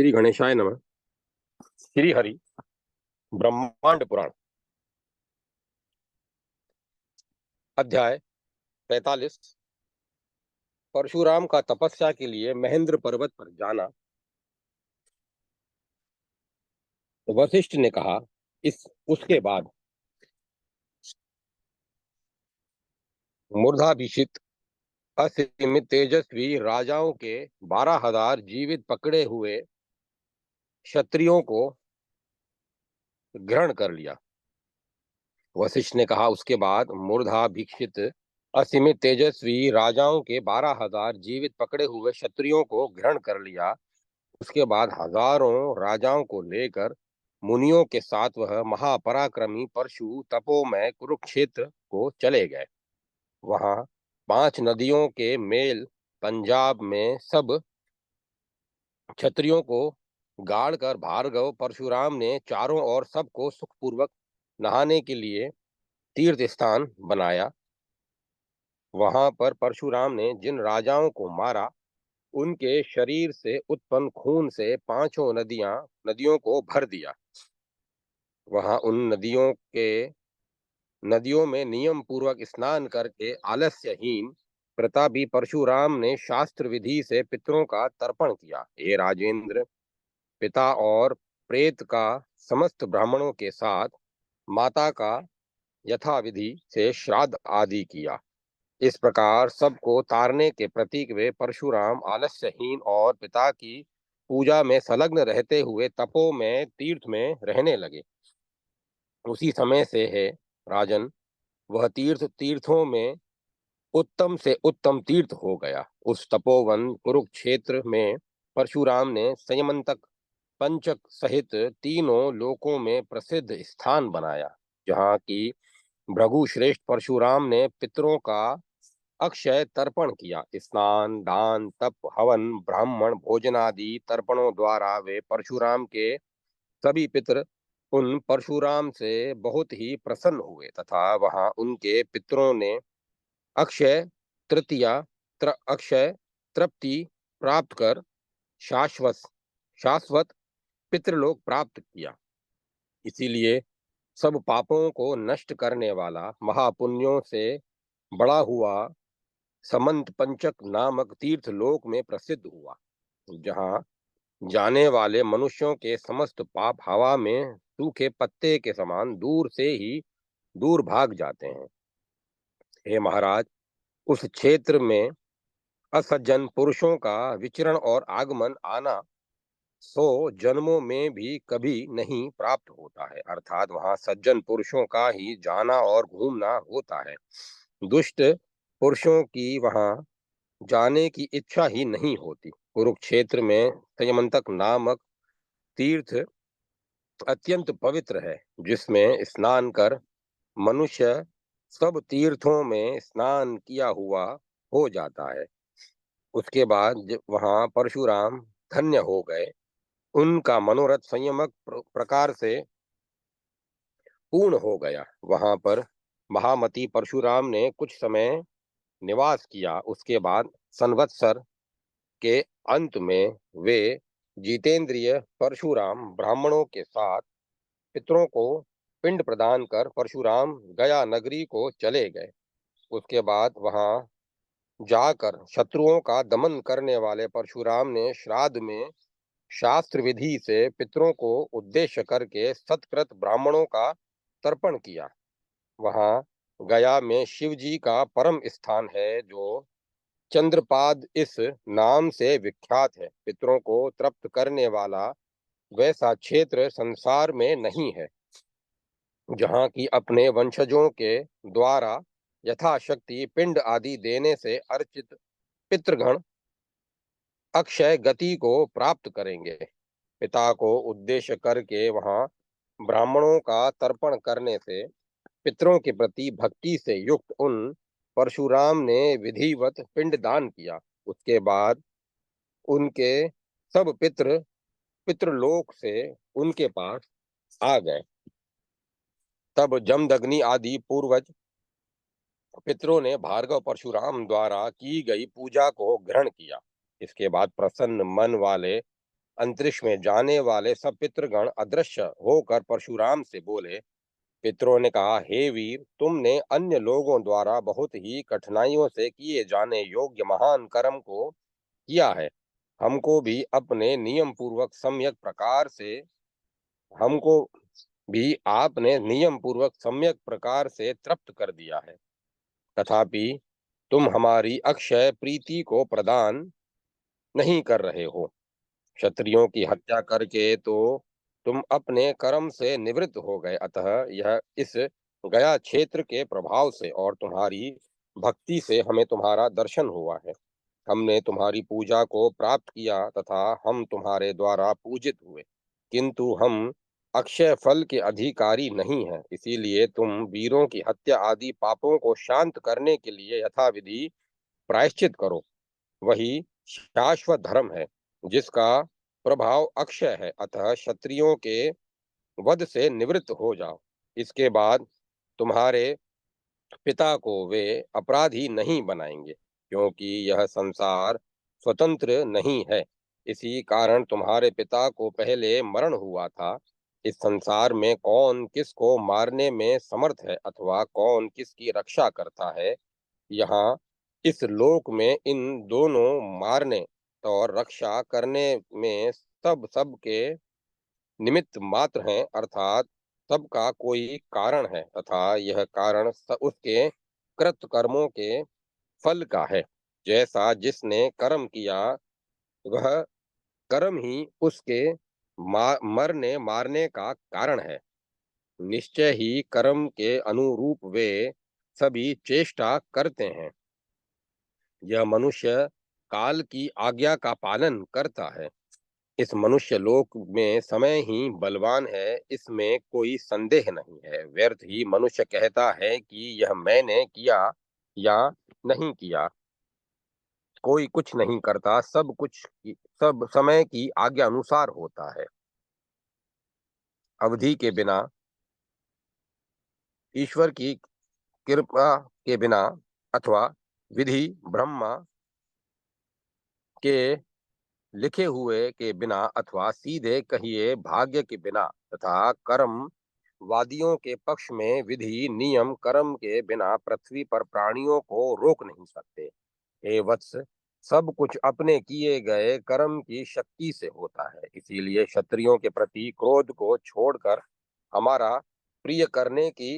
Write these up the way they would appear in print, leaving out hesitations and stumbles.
श्री गणेशाय नमः। श्री हरि ब्रह्मांड पुराण अध्याय 45। परशुराम का तपस्या के लिए महेंद्र पर्वत पर जाना। वशिष्ठ ने कहा, इस उसके बाद मूर्धाभिषिक्त असीमित तेजस्वी राजाओं के 12,000 जीवित पकड़े हुए क्षत्रियों को ग्रहण कर लिया। वशिष्ठ ने कहा, उसके बाद मूर्धाभिषिक्त असीमित तेजस्वी राजाओं के 12,000 जीवित पकड़े हुए क्षत्रियों को ग्रहण कर लिया। उसके बाद हजारों राजाओं को लेकर मुनियों के साथ वह महापराक्रमी परशु तपोमय कुरुक्षेत्र को चले गए। वहां 5 नदियों के मेल पंजाब में सब क्षत्रियों को गाड़ कर भार्गव परशुराम ने चारों ओर सबको सुखपूर्वक नहाने के लिए तीर्थ स्थान बनाया। वहां पर परशुराम ने जिन राजाओं को मारा, उनके शरीर से उत्पन्न खून से 5 नदियों को भर दिया। वहां उन नदियों में नियम पूर्वक स्नान करके आलस्यहीन प्रतापी परशुराम ने शास्त्र विधि से पितरों का तर्पण किया। हे राजेंद्र, पिता और प्रेत का समस्त ब्राह्मणों के साथ माता का यथाविधि से श्राद्ध आदि किया। इस प्रकार सबको तारने के प्रतीक वे परशुराम आलस्यहीन और पिता की पूजा में संलग्न रहते हुए तपो में तीर्थ में रहने लगे। उसी समय से है राजन, वह तीर्थों में उत्तम से उत्तम तीर्थ हो गया। उस तपोवन कुरुक्षेत्र में परशुराम ने संयमंतक पंचक सहित तीनों लोकों में प्रसिद्ध स्थान बनाया, जहाँ की भृगु श्रेष्ठ परशुराम ने पितरों का अक्षय तर्पण किया। स्नान, दान, तप, हवन, ब्राह्मण भोजनादि तर्पणों द्वारा वे परशुराम के सभी पितर उन परशुराम से बहुत ही प्रसन्न हुए तथा वहां उनके पितरों ने अक्षय अक्षय तृप्ति प्राप्त कर शाश्वत शाश्वत पितृलोक प्राप्त किया। इसीलिए सब पापों को नष्ट करने वाला महापुण्यों से बड़ा हुआ समंत पंचक नामक तीर्थ लोक में प्रसिद्ध हुआ, जहाँ जाने वाले मनुष्यों के समस्त पाप हवा में सूखे पत्ते के समान दूर से ही दूर भाग जाते हैं। हे महाराज, उस क्षेत्र में असज्जन पुरुषों का विचरण और आगमन आना 100 जन्मों में भी कभी नहीं प्राप्त होता है। अर्थात वहां सज्जन पुरुषों का ही जाना और घूमना होता है। दुष्ट पुरुषों की वहां जाने की इच्छा ही नहीं होती। कुरुक्षेत्र में संयमंतक नामक तीर्थ अत्यंत पवित्र है, जिसमें स्नान कर मनुष्य सब तीर्थों में स्नान किया हुआ हो जाता है। उसके बाद वहां परशुराम धन्य हो गए। उनका मनोरथ संयमक प्रकार से पूर्ण हो गया। वहां पर महामती परशुराम ने कुछ समय निवास किया। उसके बाद संवत्सर के अंत में वे जितेंद्रिय परशुराम ब्राह्मणों के साथ पितरों को पिंड प्रदान कर परशुराम गया नगरी को चले गए। उसके बाद वहां जाकर शत्रुओं का दमन करने वाले परशुराम ने श्राद्ध में शास्त्र विधि से पितरों को उद्देश्य करके सत्कृत ब्राह्मणों का तर्पण किया। वहां गया में शिव जी का परम स्थान है, जो चंद्रपाद इस नाम से विख्यात है। पितरों को तृप्त करने वाला वैसा क्षेत्र संसार में नहीं है, जहाँ की अपने वंशजों के द्वारा यथाशक्ति पिंड आदि देने से अर्चित पितृगण अक्षय गति को प्राप्त करेंगे। पिता को उद्देश्य करके वहां ब्राह्मणों का तर्पण करने से पितरों के प्रति भक्ति से युक्त उन परशुराम ने विधिवत पिंड दान किया। उसके बाद उनके सब पितृलोक से उनके पास आ गए। तब जमदग्नि आदि पूर्वज पितरों ने भार्गव परशुराम द्वारा की गई पूजा को ग्रहण किया। इसके बाद प्रसन्न मन वाले अंतरिक्ष में जाने वाले सब पितृगण अदृश्य होकर परशुराम से बोले। पितरों ने कहा, हे वीर, तुमने अन्य लोगों द्वारा बहुत ही कठिनाइयों से किए जाने योग्य महान कर्म को किया है। हमको भी अपने नियम पूर्वक सम्यक प्रकार से हमको भी आपने नियम पूर्वक सम्यक प्रकार से तृप्त कर दिया है। तथापि तुम हमारी अक्षय प्रीति को प्रदान नहीं कर रहे हो। क्षत्रियों की हत्या करके तो तुम अपने कर्म से निवृत्त हो गए, अतः यह इस गया क्षेत्र के प्रभाव से और तुम्हारी भक्ति से हमें तुम्हारा दर्शन हुआ है। हमने तुम्हारी पूजा को प्राप्त किया तथा हम तुम्हारे द्वारा पूजित हुए, किंतु हम अक्षय फल के अधिकारी नहीं हैं। इसीलिए तुम वीरों की हत्या आदि पापों को शांत करने के लिए यथाविधि प्रायश्चित करो। वही शाश्वत धर्म है जिसका प्रभाव अक्षय है, अतः क्षत्रियों के वध से निवृत्त हो जाओ। इसके बाद तुम्हारे पिता को वे अपराधी नहीं बनाएंगे, क्योंकि यह संसार स्वतंत्र नहीं है। इसी कारण तुम्हारे पिता को पहले मरण हुआ था। इस संसार में कौन किसको मारने में समर्थ है अथवा कौन किसकी रक्षा करता है, यहाँ इस लोक में इन दोनों मारने और रक्षा करने में सब के निमित्त मात्र हैं, अर्थात सबका कोई कारण है तथा यह कारण उसके कृत कर्मों के फल का है। जैसा जिसने कर्म किया वह कर्म ही उसके मरने मारने का कारण है। निश्चय ही कर्म के अनुरूप वे सभी चेष्टा करते हैं। यह मनुष्य काल की आज्ञा का पालन करता है। इस मनुष्य लोक में समय ही बलवान है, इसमें कोई संदेह नहीं है। व्यर्थ ही मनुष्य कहता है कि यह मैंने किया या नहीं किया। कोई कुछ नहीं करता, सब कुछ सब समय की आज्ञा अनुसार होता है। अवधि के बिना, ईश्वर की कृपा के बिना अथवा विधि ब्रह्मा के लिखे हुए के बिना अथवा सीधे कहिए भाग्य के बिना तथा कर्म वादियों के पक्ष में विधि नियम कर्म के बिना पृथ्वी पर प्राणियों को रोक नहीं सकते। हे वत्स, सब कुछ अपने किए गए कर्म की शक्ति से होता है। इसीलिए क्षत्रियों के प्रति क्रोध को छोड़कर हमारा प्रिय करने की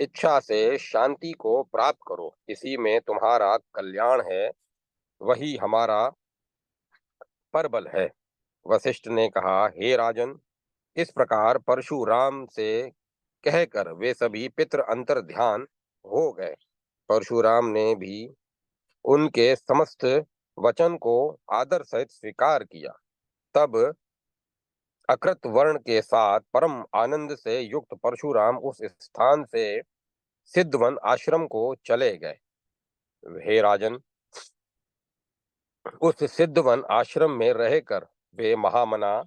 इच्छा से शांति को प्राप्त करो। इसी में तुम्हारा कल्याण है, वही हमारा परबल है। वशिष्ठ ने कहा, हे राजन, इस प्रकार परशुराम से कहकर वे सभी पितृ अंतर ध्यान हो गए। परशुराम ने भी उनके समस्त वचन को आदर सहित स्वीकार किया। तब अकृत वर्ण के साथ परम आनंद से युक्त परशुराम उस स्थान से सिद्धवन आश्रम को चले गए। हे राजन, उस सिद्धवन आश्रम में रहकर वे महामना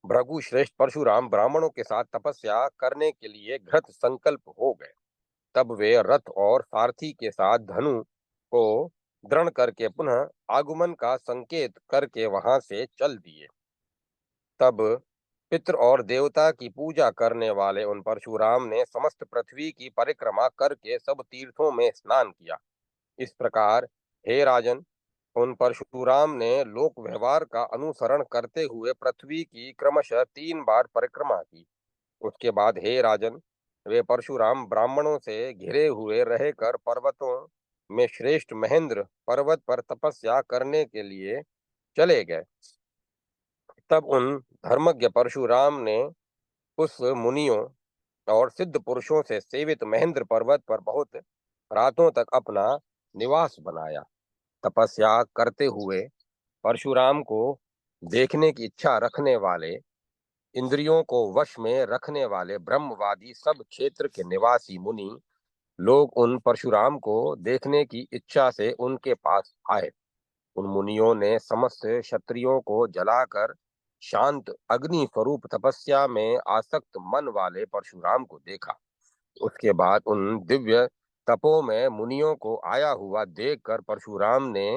भृगु श्रेष्ठ परशुराम ब्राह्मणों के साथ तपस्या करने के लिए घृत संकल्प हो गए। तब वे रथ और सारथी के साथ धनु को दृढ़ करके पुनः आगमन का संकेत करके वहां से चल दिए। तब पितृ और देवता की पूजा करने वाले उन परशुराम ने समस्त पृथ्वी की परिक्रमा करके सब तीर्थों में स्नान किया। इस प्रकार, हे राजन, उन परशुराम ने लोक व्यवहार का अनुसरण करते हुए पृथ्वी की क्रमशः 3 बार परिक्रमा की। उसके बाद, हे राजन, वे परशुराम ब्राह्मणों से घिरे हुए रहकर पर्वतों में श्रेष्ठ महेंद्र पर्वत पर तपस्या करने के लिए चले गए। तब उन धर्मज्ञ परशुराम ने उस मुनियों और सिद्ध पुरुषों से सेवित महेंद्र पर्वत पर बहुत रातों तक अपना निवास बनाया। तपस्या करते हुए परशुराम को देखने की इच्छा रखने वाले, इंद्रियों को वश में रखने वाले ब्रह्मवादी सब क्षेत्र के निवासी मुनि लोग उन परशुराम को देखने की इच्छा से उनके पास आए। उन मुनियों ने समस्त क्षत्रियों को जलाकर शांत अग्नि स्वरूप तपस्या में आसक्त मन वाले परशुराम को देखा। उसके बाद उन दिव्य तपों में मुनियों को आया हुआ देखकर परशुराम ने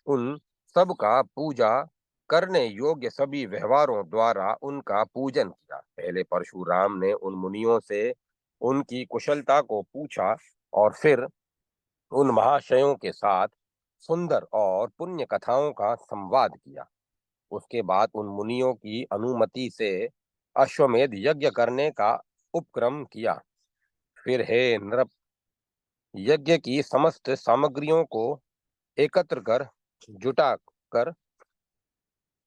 उन सब का पूजा करने योग्य सभी व्यवहारों द्वारा उनका पूजन किया। पहले परशुराम ने उन मुनियों से उनकी कुशलता को पूछा और फिर उन महाशयों के साथ सुंदर और पुण्य कथाओं का संवाद किया। उसके बाद उन मुनियों की अनुमति से अश्वमेध यज्ञ करने का उपक्रम किया। फिर हे नृप, यज्ञ की समस्त सामग्रियों को एकत्र कर जुटा कर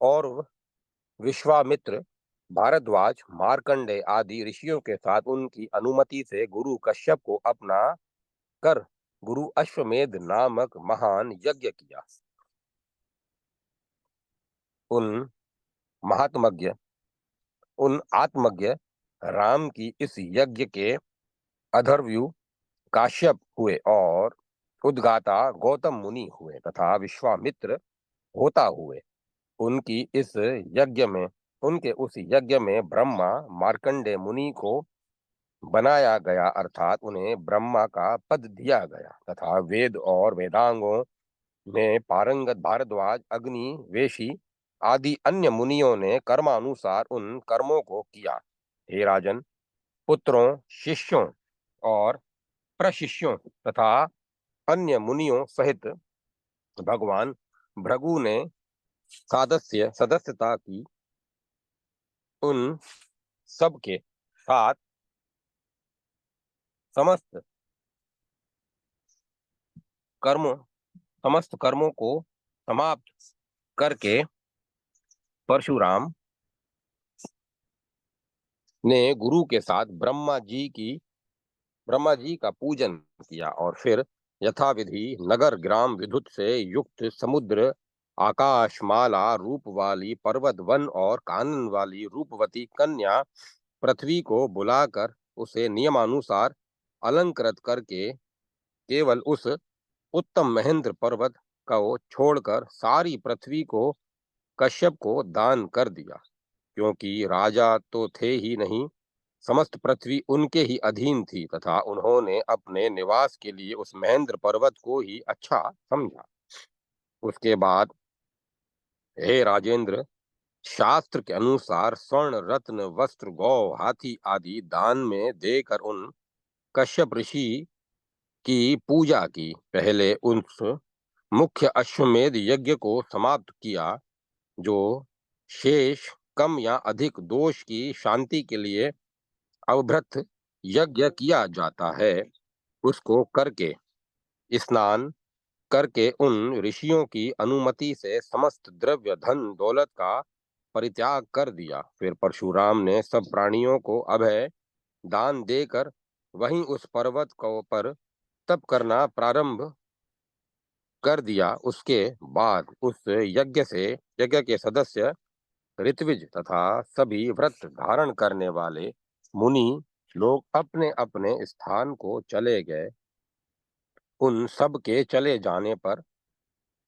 और विश्वामित्र, भारद्वाज, मार्कंडेय आदि ऋषियों के साथ उनकी अनुमति से गुरु कश्यप को अपना कर गुरु अश्वमेध नामक महान यज्ञ किया। उन महात्मज्ञ उन आत्मज्ञ राम की इस यज्ञ के अधर्व्यू काश्यप हुए और उद्गाता गौतम मुनि हुए तथा विश्वामित्र होता हुए। उनकी इस यज्ञ में उनके उस यज्ञ में ब्रह्मा मार्कंडेय मुनि को बनाया गया, अर्थात उन्हें ब्रह्मा का पद दिया गया तथा वेद और वेदांगों में पारंगत भारद्वाज, अग्नि, वेशी आदि अन्य मुनियों ने कर्मानुसार उन कर्मों को किया। हे राजन, पुत्रों, शिष्यों और प्रशिष्यों तथा अन्य मुनियों सहित भगवान भृगु ने सदस्यता की। उन सब के साथ समस्त कर्मों समस्त कर्मों को समाप्त करके परशुराम ने गुरु के साथ ब्रह्मा जी का पूजन किया और फिर यथाविधि नगर ग्राम विद्युत से युक्त समुद्र, आकाशमाला रूप वाली पर्वत, वन और कानन वाली रूपवती कन्या पृथ्वी को बुलाकर उसे नियमानुसार अलंकृत करके केवल उस उत्तम महेंद्र पर्वत को छोड़कर सारी पृथ्वी को कश्यप को दान कर दिया। क्योंकि राजा तो थे ही नहीं, समस्त पृथ्वी उनके ही अधीन थी तथा उन्होंने अपने निवास के लिए उस महेंद्र पर्वत को ही अच्छा समझा। उसके बाद हे राजेंद्र, शास्त्र के अनुसार स्वर्ण, रत्न, वस्त्र, गौ, हाथी आदि दान में देकर उन कश्यप ऋषि की पूजा की। पहले उस मुख्य अश्वमेध यज्ञ को समाप्त किया, जो शेष कम या अधिक दोष की शांति के लिए अवभृत यज्ञ किया जाता है। उसको करके स्नान करके उन ऋषियों की अनुमति से समस्त द्रव्य धन दौलत का परित्याग कर दिया। फिर परशुराम ने सब प्राणियों को अभय दान देकर वहीं उस पर्वत को पर तप करना प्रारंभ कर दिया। उसके बाद उस यज्ञ के सदस्य ऋत्विज तथा सभी व्रत धारण करने वाले मुनि लोग अपने अपने स्थान को चले गए। उन सब के चले जाने पर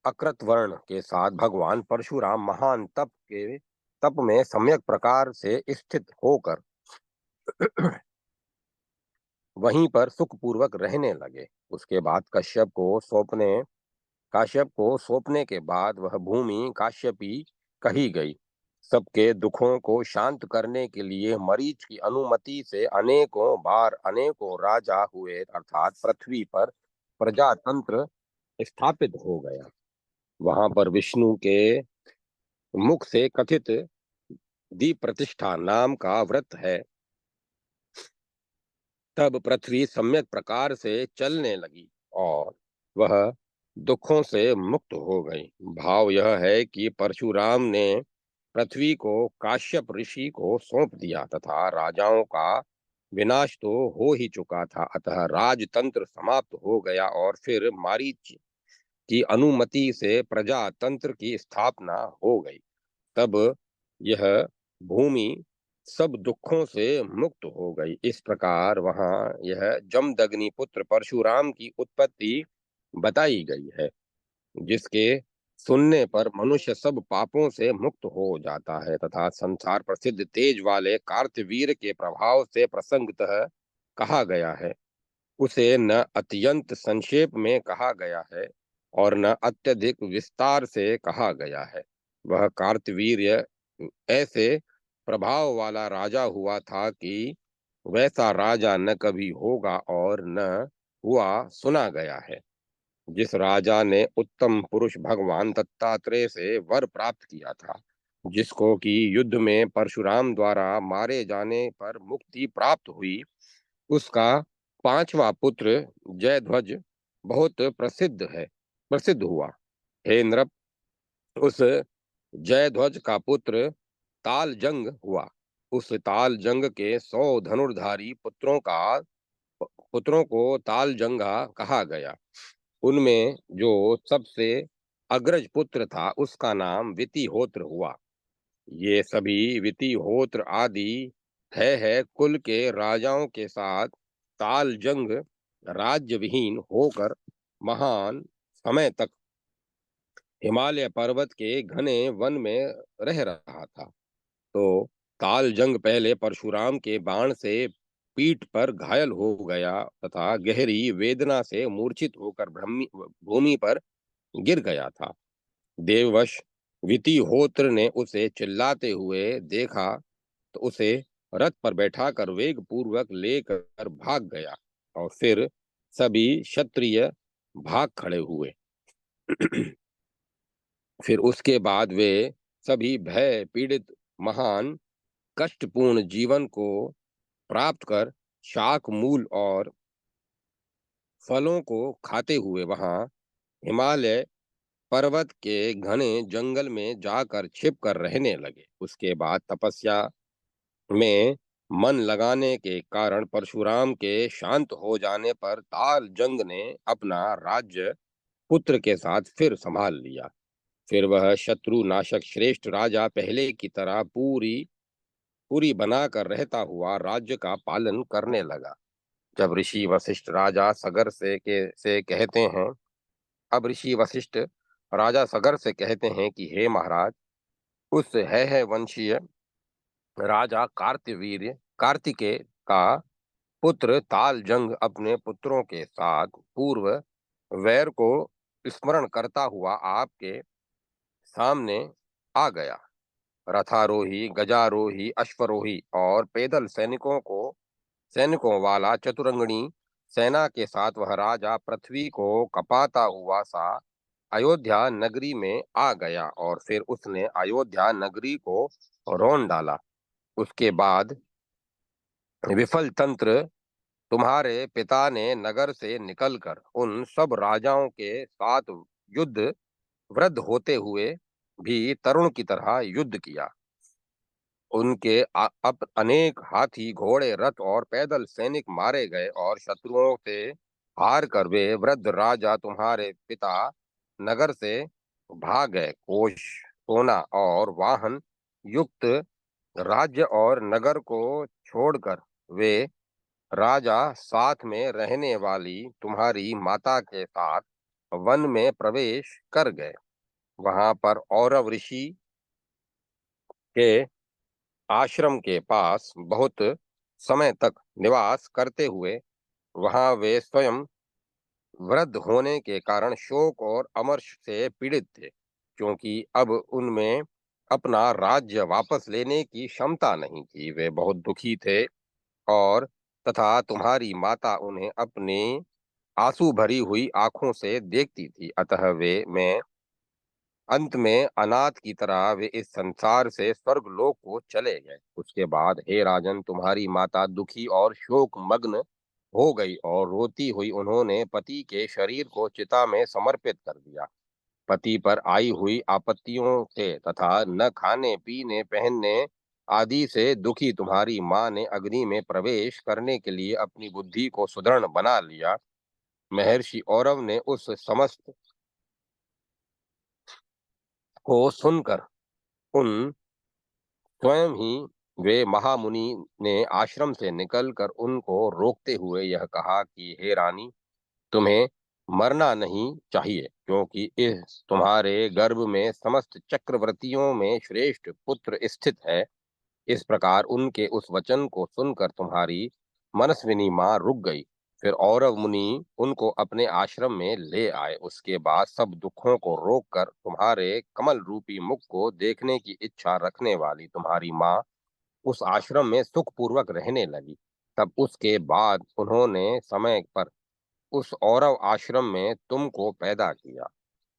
अकृतवर्ण के साथ भगवान परशुराम महान तप में सम्यक प्रकार से स्थित होकर वहीं पर सुखपूर्वक रहने लगे। उसके बाद काश्यप को सौंपने के बाद वह भूमि काश्यपी कही गई। सबके दुखों को शांत करने के लिए मरीच की अनुमति से अनेकों बार अनेकों राजा हुए, अर्थात पृथ्वी पर प्रजातंत्र स्थापित हो गया। वहां पर विष्णु के मुख से कथित दीप प्रतिष्ठा नाम का व्रत है। तब पृथ्वी सम्यक प्रकार से चलने लगी और वह दुखों से मुक्त हो गई। भाव यह है कि परशुराम ने पृथ्वी को काश्यप ऋषि को सौंप दिया तथा राजाओं का विनाश तो हो ही चुका था, अतः राजतंत्र समाप्त हो गया और फिर मारीच की अनुमति से प्रजातंत्र की स्थापना हो गई। तब यह भूमि सब दुखों से मुक्त हो गई। इस प्रकार वहां यह जमदग्नि पुत्र परशुराम की उत्पत्ति बताई गई है, जिसके सुनने पर मनुष्य सब पापों से मुक्त हो जाता है तथा संसार प्रसिद्ध तेज वाले कार्तवीर के प्रभाव से प्रसंगतः कहा गया है। उसे न अत्यंत संक्षेप में कहा गया है और न अत्यधिक विस्तार से कहा गया है। वह कार्तवीर्य ऐसे प्रभाव वाला राजा हुआ था कि वैसा राजा न कभी होगा और न हुआ सुना गया है। जिस राजा ने उत्तम पुरुष भगवान दत्तात्रेय से वर प्राप्त किया था, जिसको कि युद्ध में परशुराम द्वारा मारे जाने पर मुक्ति प्राप्त हुई, उसका पांचवा पुत्र जयध्वज बहुत प्रसिद्ध हुआ। हे नृप, उस जयध्वज का पुत्र तालजंग हुआ। उस तालजंग के 100 धनुर्धारी पुत्रों को तालजंगा कहा गया। उनमें जो सबसे अग्रज पुत्र था, उसका नाम वितिहोत्र हुआ। ये सभी वितिहोत्र आदि है कुल के राजाओं के साथ तालजंग राज्य विहीन होकर महान समय तक हिमालय पर्वत के घने वन में रह रहा था। तो तालजंग पहले परशुराम के बाण से पीठ पर घायल हो गया तथा गहरी वेदना से मूर्छित होकर भूमि पर गिर गया था। देववश वितिहोत्र ने उसे चिल्लाते हुए देखा तो उसे रथ पर बैठाकर वेग पूर्वक लेकर भाग गया और फिर सभी क्षत्रिय भाग खड़े हुए। फिर उसके बाद वे सभी भय पीड़ित महान कष्टपूर्ण जीवन को प्राप्त कर शाक मूल और फलों को खाते हुए वहां हिमालय पर्वत के घने जंगल में जाकर छिप कर रहने लगे। उसके बाद तपस्या में मन लगाने के कारण परशुराम के शांत हो जाने पर तालजंग ने अपना राज्य पुत्र के साथ फिर संभाल लिया। फिर वह शत्रु नाशक श्रेष्ठ राजा पहले की तरह पूरी पूरी बनाकर रहता हुआ राज्य का पालन करने लगा। जब ऋषि वशिष्ठ राजा सगर से कहते हैं अब ऋषि वशिष्ठ राजा सगर से कहते हैं कि हे महाराज, उस है वंशीय राजा कार्तिकेय का पुत्र तालजंग अपने पुत्रों के साथ पूर्व वैर को स्मरण करता हुआ आपके सामने आ गया। रथारोही, गजारोही, अश्वरोही और पैदल सैनिकों वाला चतुरंगनी सेना के साथ वह राजा पृथ्वी को कपाता हुआ सा अयोध्या नगरी में आ गया और फिर उसने अयोध्या नगरी को रौंद डाला। उसके बाद विफल तंत्र तुम्हारे पिता ने नगर से निकलकर उन सब राजाओं के साथ युद्ध वृद्ध होते हुए भी तरुण की तरह युद्ध किया। उनके अब अनेक हाथी, घोड़े, रथ और पैदल सैनिक मारे गए और शत्रुओं से हार कर वे वृद्ध राजा तुम्हारे पिता नगर से भाग गए। कोष, सोना और वाहन युक्त राज्य और नगर को छोड़कर वे राजा साथ में रहने वाली तुम्हारी माता के साथ वन में प्रवेश कर गए। वहां पर औरव ऋषि के आश्रम के पास बहुत समय तक निवास करते हुए वहां वे स्वयं वृद्ध होने के कारण शोक और अमर्ष से पीड़ित थे, क्योंकि अब उनमें अपना राज्य वापस लेने की क्षमता नहीं थी। वे बहुत दुखी थे और तथा तुम्हारी माता उन्हें अपनी आंसू भरी हुई आंखों से देखती थी। अतः वे मैं अंत में अनाथ की तरह वे इस संसार से स्वर्ग लोक को चले गए। उसके बाद हे राजन, तुम्हारी माता दुखी और शोक मग्न हो गई और रोती हुई उन्होंने पति के शरीर को चिता में समर्पित कर दिया। पति पर आई हुई आपत्तियों से तथा न खाने पीने पहनने आदि से दुखी तुम्हारी माँ ने अग्नि में प्रवेश करने के लिए अपनी बुद्धि को सुदृढ़ बना लिया। महर्षि औरव ने उस समस्त को सुनकर उन स्वयं ही वे महामुनि ने आश्रम से निकलकर उनको रोकते हुए यह कहा कि हे रानी, तुम्हें मरना नहीं चाहिए, क्योंकि इस तुम्हारे गर्भ में समस्त चक्रवर्तियों में श्रेष्ठ पुत्र स्थित है। इस प्रकार उनके उस वचन को सुनकर तुम्हारी मनस्विनी माँ रुक गई फिर औरव मुनि उनको अपने आश्रम में ले आए। उसके बाद सब दुखों को रोककर तुम्हारे कमल रूपी मुख को देखने की इच्छा रखने वाली तुम्हारी माँ उस आश्रम में सुखपूर्वक रहने लगी। तब उसके बाद उन्होंने समय पर उस औरव आश्रम में तुमको पैदा किया।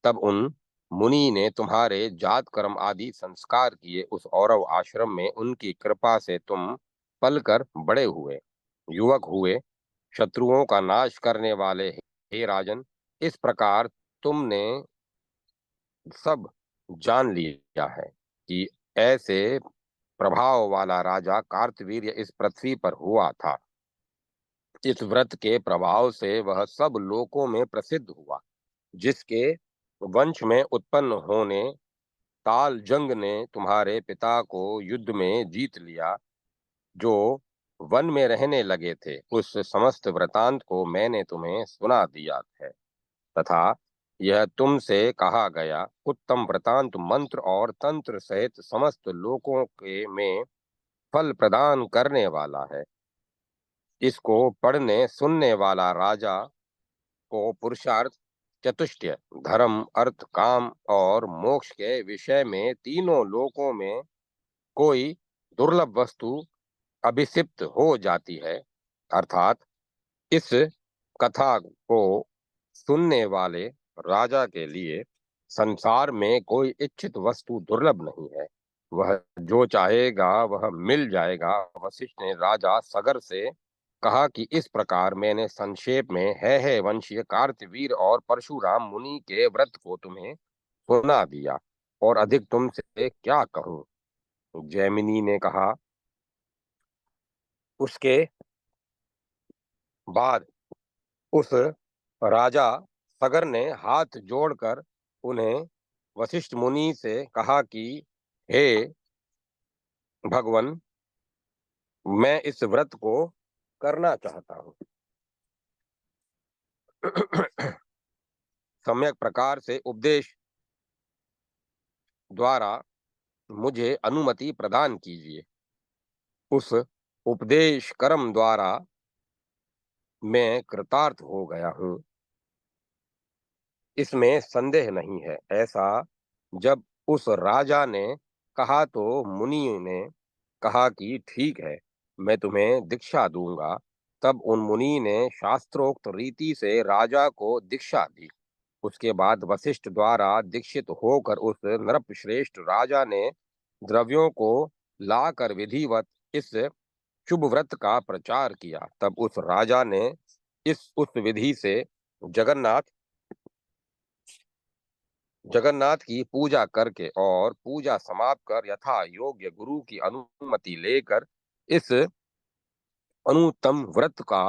तब उन मुनि ने तुम्हारे जात कर्म आदि संस्कार किए। उस औरव आश्रम में उनकी कृपा से तुम पलकर बड़े हुए, युवक हुए, शत्रुओं का नाश करने वाले। हे राजन, इस प्रकार तुमने सब जान लिया है कि ऐसे प्रभाव वाला राजा कार्तवीर्य इस पृथ्वी पर हुआ था। इस व्रत के प्रभाव से वह सब लोकों में प्रसिद्ध हुआ। जिसके वंश में उत्पन्न होने ताल जंग ने तुम्हारे पिता को युद्ध में जीत लिया। जो वन में रहने लगे थे, उस समस्त वृतांत को मैंने तुम्हें सुना दिया है, तथा यह तुमसे कहा गया उत्तम वृतांत मंत्र और तंत्र सहित समस्त लोकों के में फल प्रदान करने वाला है। इसको पढ़ने सुनने वाला राजा को पुरुषार्थ, चतुष्टय, धर्म, अर्थ, काम और मोक्ष के विषय में तीनों लोकों में कोई दुर्लभ वस्तु अभिषिप्त हो जाती है। अर्थात इस कथा को सुनने वाले राजा के लिए संसार में कोई इच्छित वस्तु दुर्लभ नहीं है। वह जो चाहेगा वह मिल जाएगा। वशिष्ठ ने राजा सगर से कहा कि इस प्रकार मैंने संक्षेप में है वंशीय कार्तवीर और परशुराम मुनि के व्रत को तुम्हें सुना दिया, और अधिक तुमसे क्या कहूँ। जैमिनी ने कहा, उसके बाद उस राजा सगर ने हाथ जोड़कर उन्हें वशिष्ठ मुनि से कहा कि हे भगवन, मैं इस व्रत को करना चाहता हूँ। सम्यक प्रकार से उपदेश द्वारा मुझे अनुमति प्रदान कीजिए। उस उपदेश कर्म द्वारा मैं कृतार्थ हो गया हूँ, इसमें संदेह नहीं है। ऐसा जब उस राजा ने कहा तो मुनि ने कहा कि ठीक है, मैं तुम्हें दीक्षा दूंगा। तब उन मुनि ने शास्त्रोक्त रीति से राजा को दीक्षा दी। उसके बाद वशिष्ठ द्वारा दीक्षित होकर उस नृपश्रेष्ठ राजा ने द्रव्यों को लाकर विधिवत इस शुभ व्रत का प्रचार किया। तब उस राजा ने उस विधि से जगन्नाथ जगन्नाथ की पूजा करके और पूजा समाप्त कर यथा योग्य गुरु की अनुमति लेकर इस अनुत्तम व्रत का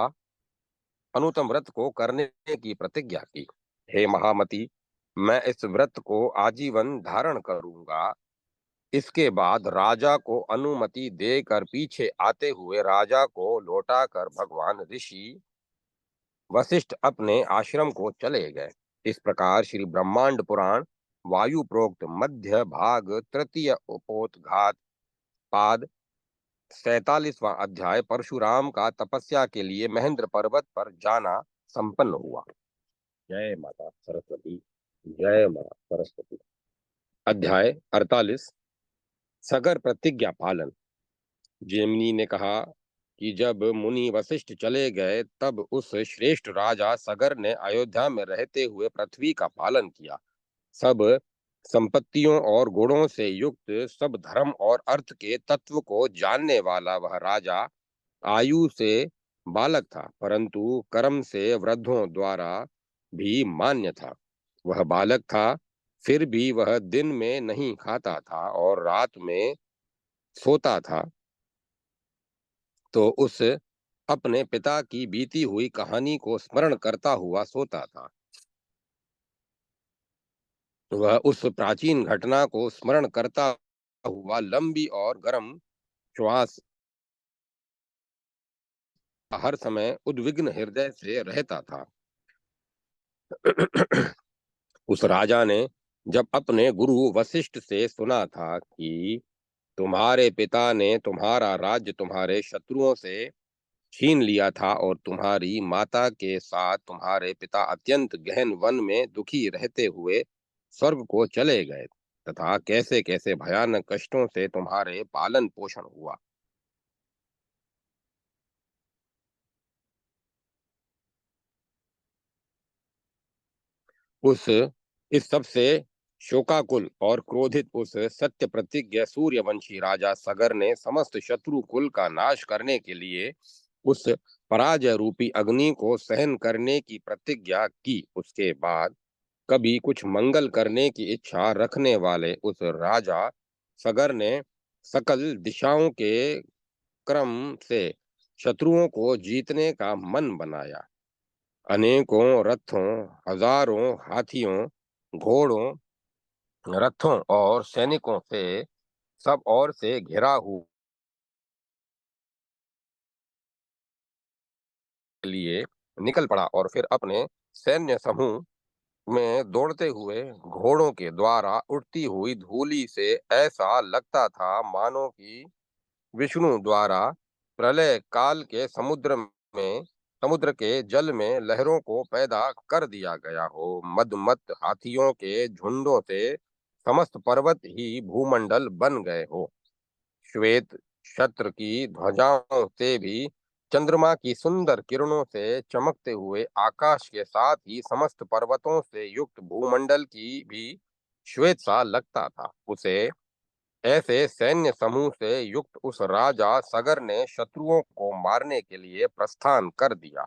अनुत्तम व्रत को करने की प्रतिज्ञा की। हे महामती, मैं इस व्रत को आजीवन धारण करूंगा। इसके बाद राजा को अनुमति देकर पीछे आते हुए राजा को लौटाकर भगवान ऋषि वशिष्ठ अपने आश्रम को चले गए। इस प्रकार श्री ब्रह्मांड पुराण वायु प्रोक्त मध्य भाग तृतीय उपोद्घात पाद 47वां अध्याय परशुराम का तपस्या के लिए महेंद्र पर्वत पर जाना संपन्न हुआ। जय माता सरस्वती। जय माता सरस्वती। अध्याय 48 सगर प्रतिज्ञा पालन। जेमिनी ने कहा कि जब मुनि वशिष्ठ चले गए तब उस श्रेष्ठ राजा सगर ने अयोध्या में रहते हुए पृथ्वी का पालन किया। सब संपत्तियों और गुणों से युक्त, सब धर्म और अर्थ के तत्व को जानने वाला वह राजा आयु से बालक था, परंतु कर्म से वृद्धों द्वारा भी मान्य था। वह बालक था, फिर भी वह दिन में नहीं खाता था और रात में सोता था। तो उस अपने पिता की बीती हुई कहानी को स्मरण करता हुआ सोता था। वह उस प्राचीन घटना को स्मरण करता हुआ लंबी और गर्म श्वास हर समय उद्विग्न हृदय से रहता था। उस राजा ने जब अपने गुरु वशिष्ठ से सुना था कि तुम्हारे पिता ने तुम्हारा राज्य तुम्हारे शत्रुओं से छीन लिया था और तुम्हारी माता के साथ तुम्हारे पिता अत्यंत गहन वन में दुखी रहते हुए स्वर्ग को चले गए तथा कैसे कैसे भयानक कष्टों से तुम्हारे पालन पोषण हुआ। उस इस सब से शोकाकुल और क्रोधित उस सत्य प्रतिज्ञ सूर्यवंशी राजा सगर ने समस्त शत्रु कुल का नाश करने के लिए उस पराजय रूपी अग्नि को सहन करने की प्रतिज्ञा की। उसके बाद कभी कुछ मंगल करने की इच्छा रखने वाले उस राजा सगर ने सकल दिशाओं के क्रम से शत्रुओं को जीतने का मन बनाया। अनेकों रथों, हजारों हाथियों, घोड़ों, रथों और सैनिकों से सब ओर से घिरा हुआ लिए निकल पड़ा और फिर अपने सैन्य समूह में दौड़ते हुए घोड़ों के द्वारा उड़ती हुई धूली से ऐसा लगता था मानो कि विष्णु द्वारा प्रलय काल के समुद्र के जल में लहरों को पैदा कर दिया गया हो। मदमत हाथियों के झुंडों से समस्त पर्वत ही भूमंडल बन गए हो। श्वेत छत्र की ध्वजाओं से भी चंद्रमा की सुंदर किरणों से चमकते हुए आकाश के साथ ही समस्त पर्वतों से युक्त भूमंडल की भी श्वेत सा लगता था। उसे ऐसे सैन्य समूह से युक्त उस राजा सगर ने शत्रुओं को मारने के लिए प्रस्थान कर दिया।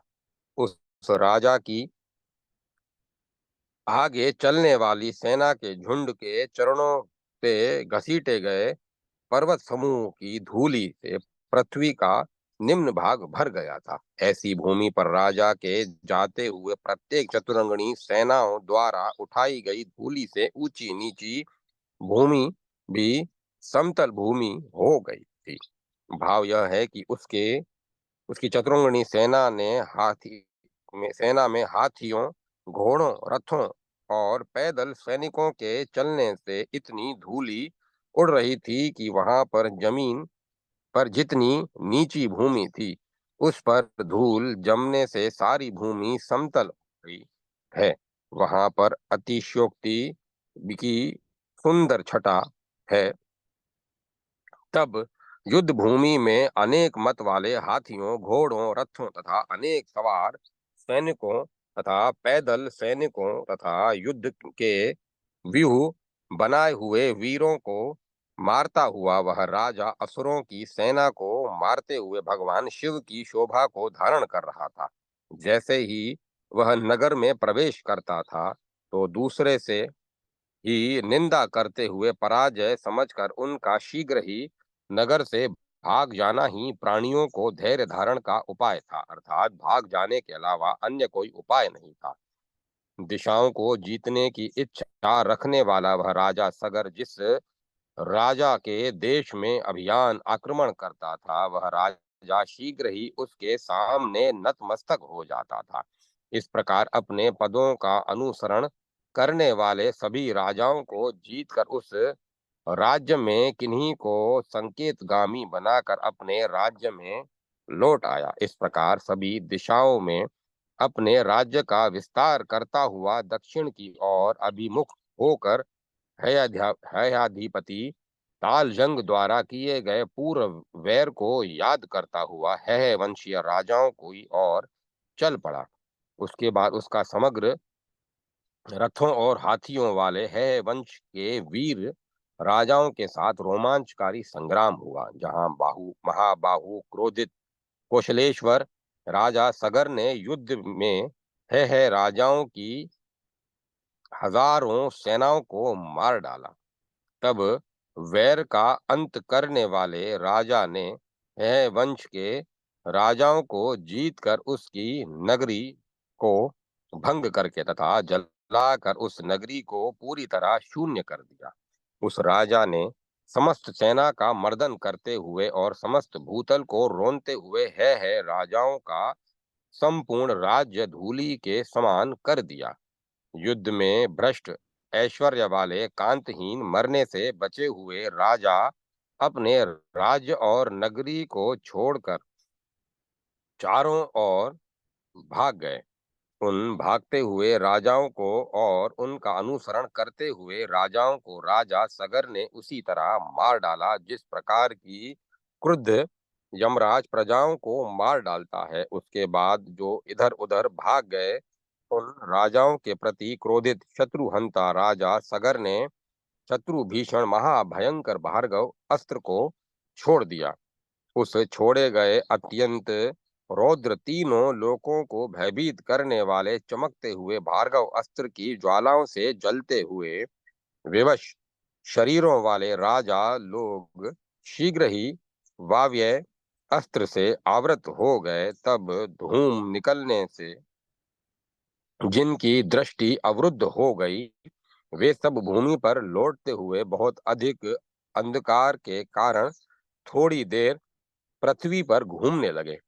उस राजा की आगे चलने वाली सेना के झुंड के चरणों से घसीटे गए पर्वत समूह की धूलि से पृथ्वी का निम्न भाग भर गया था। ऐसी भूमि पर राजा के जाते हुए प्रत्येक चतुरंगनी सेनाओं द्वारा उठाई गई धूलि से ऊंची नीची भूमि भी समतल भूमि हो गई थी। भाव यह है कि उसके उसकी चतुरंगनी सेना में हाथियों, घोड़ों, रथों और पैदल सैनिकों के चलने से इतनी धूली उड़ रही थी कि वहां पर जमीन पर जितनी नीची भूमि थी उस पर धूल जमने से सारी भूमि समतल हो गई है। वहां पर अतिशयोक्ति की सुंदर छटा है। तब युद्ध भूमि में अनेक मत वाले हाथियों, घोड़ों, रथों तथा अनेक सवार सैनिकों तथा पैदल सैनिकों तथा युद्ध के व्यूह बनाए हुए वीरों को मारता हुआ वह राजा असुरों की सेना को मारते हुए भगवान शिव की शोभा को धारण कर रहा था। जैसे ही वह नगर में प्रवेश करता था तो दूसरे से ही निंदा करते हुए पराजय समझकर उनका शीघ्र ही नगर से भाग जाना ही प्राणियों को धैर्य धारण का उपाय था, अर्थात भाग जाने के अलावा अन्य कोई उपाय नहीं था। दिशाओं को जीतने की इच्छा रखने वाला वह राजा सगर जिस राजा के देश में अभियान आक्रमण करता था वह राजा शीघ्र ही उसके सामने नतमस्तक हो जाता था। इस प्रकार अपने पदों का अनुसरण करने वाले सभी राजाओं को जीतकर उस राज्य में किन्हीं को संकेतगामी बनाकर अपने राज्य में लौट आया। इस प्रकार सभी दिशाओं में अपने राज्य का विस्तार करता हुआ दक्षिण की ओर अभिमुख होकर हयाधिपति तालजंग द्वारा किए गए पूर्व वैर को याद करता हुआ है वंशीय राजाओं की ओर चल पड़ा। उसके बाद उसका समग्र रथों और हाथियों वाले है वंश के वीर राजाओं के साथ रोमांचकारी संग्राम हुआ, जहां महाबाहु क्रोधित कौशलेश्वर राजा सगर ने युद्ध में है राजाओं की हजारों सेनाओं को मार डाला। तब वैर का अंत करने वाले राजा ने है वंश के राजाओं को जीतकर उसकी नगरी को भंग करके तथा जलाकर उस नगरी को पूरी तरह शून्य कर दिया। उस राजा ने समस्त सेना का मर्दन करते हुए और समस्त भूतल को रोनते हुए है राजाओं का संपूर्ण राज्य धूलि के समान कर दिया। युद्ध में भ्रष्ट ऐश्वर्य वाले कांतहीन मरने से बचे हुए राजा अपने राज्य और नगरी को छोड़कर चारों ओर भाग गए। उन भागते हुए राजाओं को और उनका अनुसरण करते हुए राजाओं को राजा सगर ने उसी तरह मार डाला जिस प्रकार की क्रुद्ध यमराज प्रजाओं को मार डालता है। उसके बाद जो इधर उधर भाग गए उन राजाओं के प्रति क्रोधित शत्रुहंता राजा सगर ने शत्रु भीषण महाभयंकर भार्गव अस्त्र को छोड़ दिया। उस छोड़े गए अत्यंत रौद्र तीनों लोकों को भयभीत करने वाले चमकते हुए भार्गव अस्त्र की ज्वालाओं से जलते हुए विवश शरीरों वाले राजा लोग शीघ्र ही वाव्य अस्त्र से आवृत हो गए। तब धूम निकलने से जिनकी दृष्टि अवरुद्ध हो गई वे सब भूमि पर लौटते हुए बहुत अधिक अंधकार के कारण थोड़ी देर पृथ्वी पर घूमने लगे।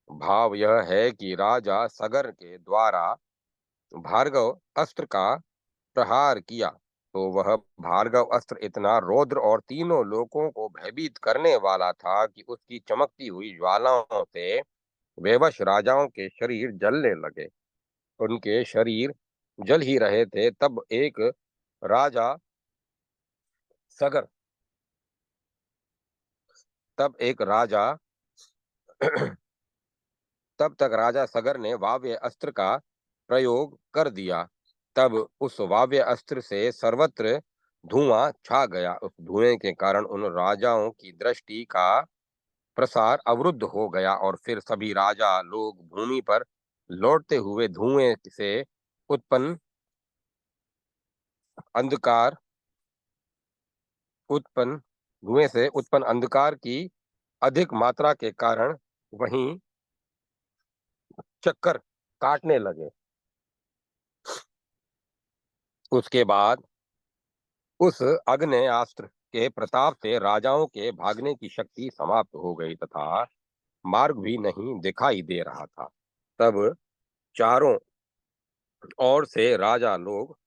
भाव यह है कि राजा सगर के द्वारा भार्गव अस्त्र का प्रहार किया तो वह भार्गव अस्त्र इतना रौद्र और तीनों लोगों को भयभीत करने वाला था कि उसकी चमकती हुई ज्वालाओं से बेवश राजाओं के शरीर जलने लगे। उनके शरीर जल ही रहे थे राजा सगर तब एक राजा तब तक राजा सगर ने वाव्य अस्त्र का प्रयोग कर दिया। तब उस वाव्य अस्त्र से सर्वत्र धुआं छा गया। उस धुएं के कारण उन राजाओं की दृष्टि का प्रसार अवरुद्ध हो गया और फिर सभी राजा लोग भूमि पर लौटते हुए उत्पन्न अंधकार उत्पन्न धुएं से उत्पन्न अंधकार की अधिक मात्रा के कारण वहीं चक्कर काटने लगे। उसके बाद उस आग्नेयास्त्र के प्रताप से राजाओं के भागने की शक्ति समाप्त हो गई तथा मार्ग भी नहीं दिखाई दे रहा था। तब चारों ओर से राजा लोग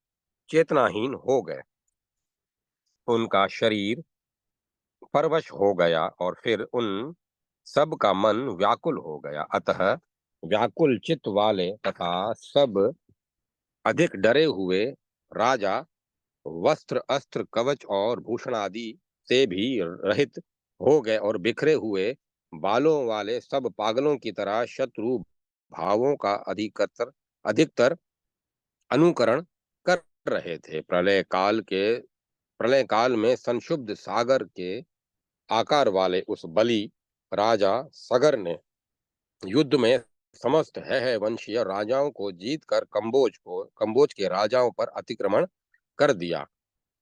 चेतनाहीन हो गए। उनका शरीर परवश हो गया और फिर उन सब का मन व्याकुल हो गया। अतः व्याकुल चित्त वाले तथा सब अधिक डरे हुए राजा वस्त्र अस्त्र कवच और भूषण आदि से भी रहित हो गए और बिखरे हुए बालों वाले सब पागलों की तरह शत्रु भावों का अधिकतर अधिकतर अनुकरण कर रहे थे। प्रलय काल में संक्षुब्ध सागर के आकार वाले उस बलि राजा सगर ने युद्ध में समस्त है वंशीय राजाओं को जीतकर कंबोज के राजाओं पर अतिक्रमण कर दिया।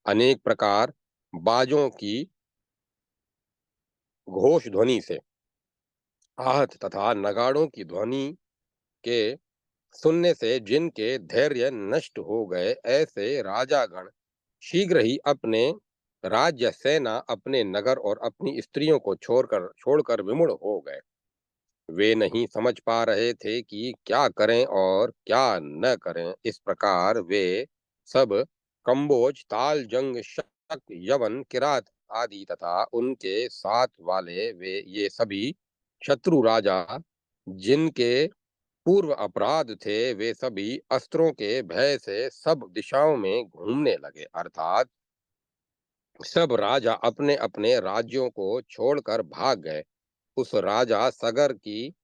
अनेक प्रकार बाजों की घोष ध्वनि से आहत तथा नगाड़ों की ध्वनि के सुनने से जिनके धैर्य नष्ट हो गए ऐसे राजागण शीघ्र ही अपने राज्य सेना अपने नगर और अपनी स्त्रियों को छोड़कर विमुड़ हो गए। वे नहीं समझ पा रहे थे कि क्या करें और क्या न करें। इस प्रकार वे सब कंबोज ताल जंग शक यवन किरात आदि तथा उनके साथ वाले वे ये सभी शत्रु राजा जिनके पूर्व अपराध थे वे सभी अस्त्रों के भय से सब दिशाओं में घूमने लगे। अर्थात सब राजा अपने अपने राज्यों को छोड़कर भाग गए। उस राजा सगर की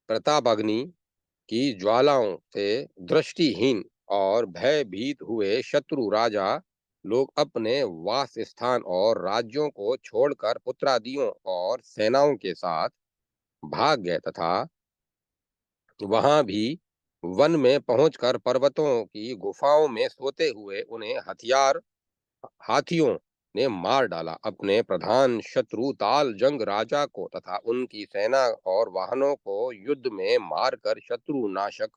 प्रतापाग्नि की ज्वालाओं से दृष्टिहीन और भयभीत हुए शत्रु राजा लोग अपने वास स्थान और राज्यों को छोड़कर पुत्रादियों और सेनाओं के साथ भाग गए तथा वहां भी वन में पहुंचकर पर्वतों की गुफाओं में सोते हुए उन्हें हाथियों ने मार डाला। अपने प्रधान शत्रु ताल जंग राजा को तथा उनकी सेना और वाहनों को युद्ध में मारकर शत्रु नाशक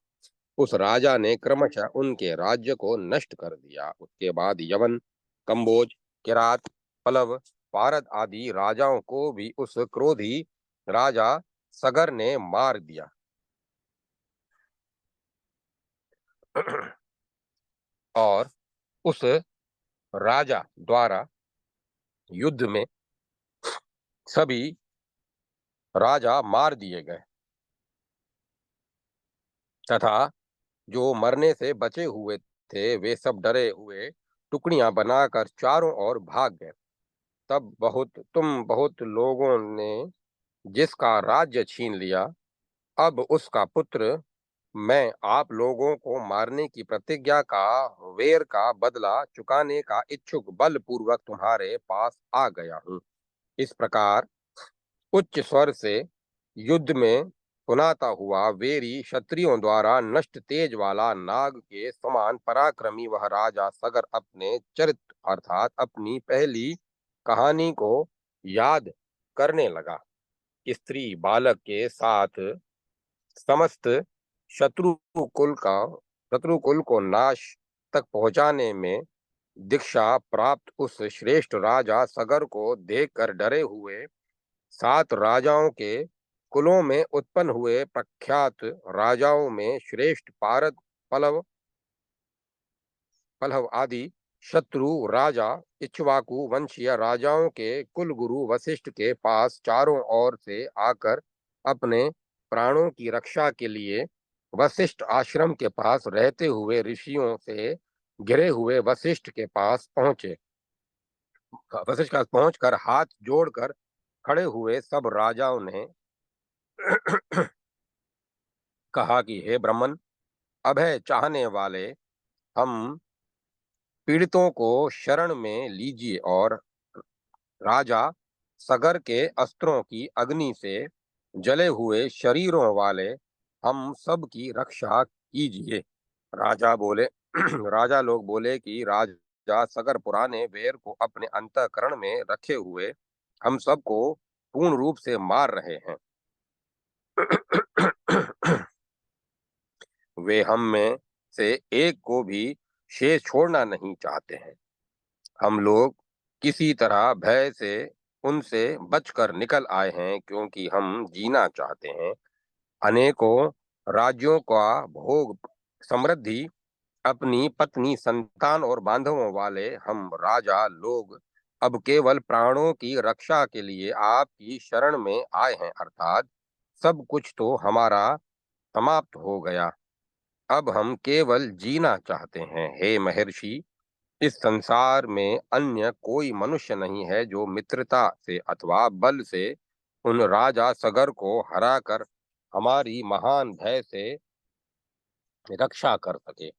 उस राजा ने क्रमशः उनके राज्य को नष्ट कर दिया। उसके बाद यवन कंबोज किरात पलव पारद आदि राजाओं को भी उस क्रोधी राजा सगर ने मार दिया। और उस राजा द्वारा युद्ध में सभी राजा मार दिए गए। तथा जो मरने से बचे हुए थे वे सब डरे हुए टुकड़ियां बनाकर चारों ओर भाग गए। तब बहुत लोगों ने जिसका राज्य छीन लिया, अब उसका पुत्र मैं आप लोगों को मारने की प्रतिज्ञा का वेर का बदला चुकाने का इच्छुक बलपूर्वक तुम्हारे पास आ गया हूँ। इस प्रकार उच्च स्वर से युद्ध में पुनाता हुआ वेरी क्षत्रियों द्वारा नष्ट तेज वाला नाग के समान पराक्रमी वह राजा सगर अपने चरित्र अर्थात अपनी पहली कहानी को याद करने लगा। स्त्री बालक के साथ समस्त शत्रु शत्रु कुल को नाश तक पहुंचाने में दीक्षा प्राप्त उस श्रेष्ठ राजा सगर को देखकर डरे हुए 7 राजाओं के कुलों में उत्पन्न हुए प्रख्यात राजाओं में श्रेष्ठ पारद पलव पलव आदि शत्रु राजा इक्ष्वाकु वंशीय राजाओं के कुल गुरु वशिष्ठ के पास चारों ओर से आकर अपने प्राणों की रक्षा के लिए वशिष्ठ आश्रम के पास रहते हुए ऋषियों से घिरे हुए वशिष्ठ के पास पहुंचे। वशिष्ठ के पास पहुंचकर हाथ जोड़कर खड़े हुए सब राजाओं ने कहा कि हे ब्राह्मण, अभय चाहने वाले, हम पीड़ितों को शरण में लीजिए और राजा सगर के अस्त्रों की अग्नि से जले हुए शरीरों वाले हम सब की रक्षा कीजिए। राजा बोले राजा लोग बोले कि राजा सगर पुराने वेर को अपने अंतःकरण में रखे हुए हम सबको पूर्ण रूप से मार रहे हैं। वे हम में से एक को भी शेष छोड़ना नहीं चाहते हैं। हम लोग किसी तरह भय से उनसे बचकर निकल आए हैं क्योंकि हम जीना चाहते हैं। अनेकों राज्यों का भोग समृद्धि अपनी पत्नी संतान और बांधवों वाले हम राजा लोग अब केवल प्राणों की रक्षा के लिए आपकी शरण में आए हैं अर्थात सब कुछ तो हमारा समाप्त हो गया, अब हम केवल जीना चाहते हैं। हे महर्षि, इस संसार में अन्य कोई मनुष्य नहीं है जो मित्रता से अथवा बल से उन राजा सगर को हराकर हमारी महान भय से रक्षा कर सके।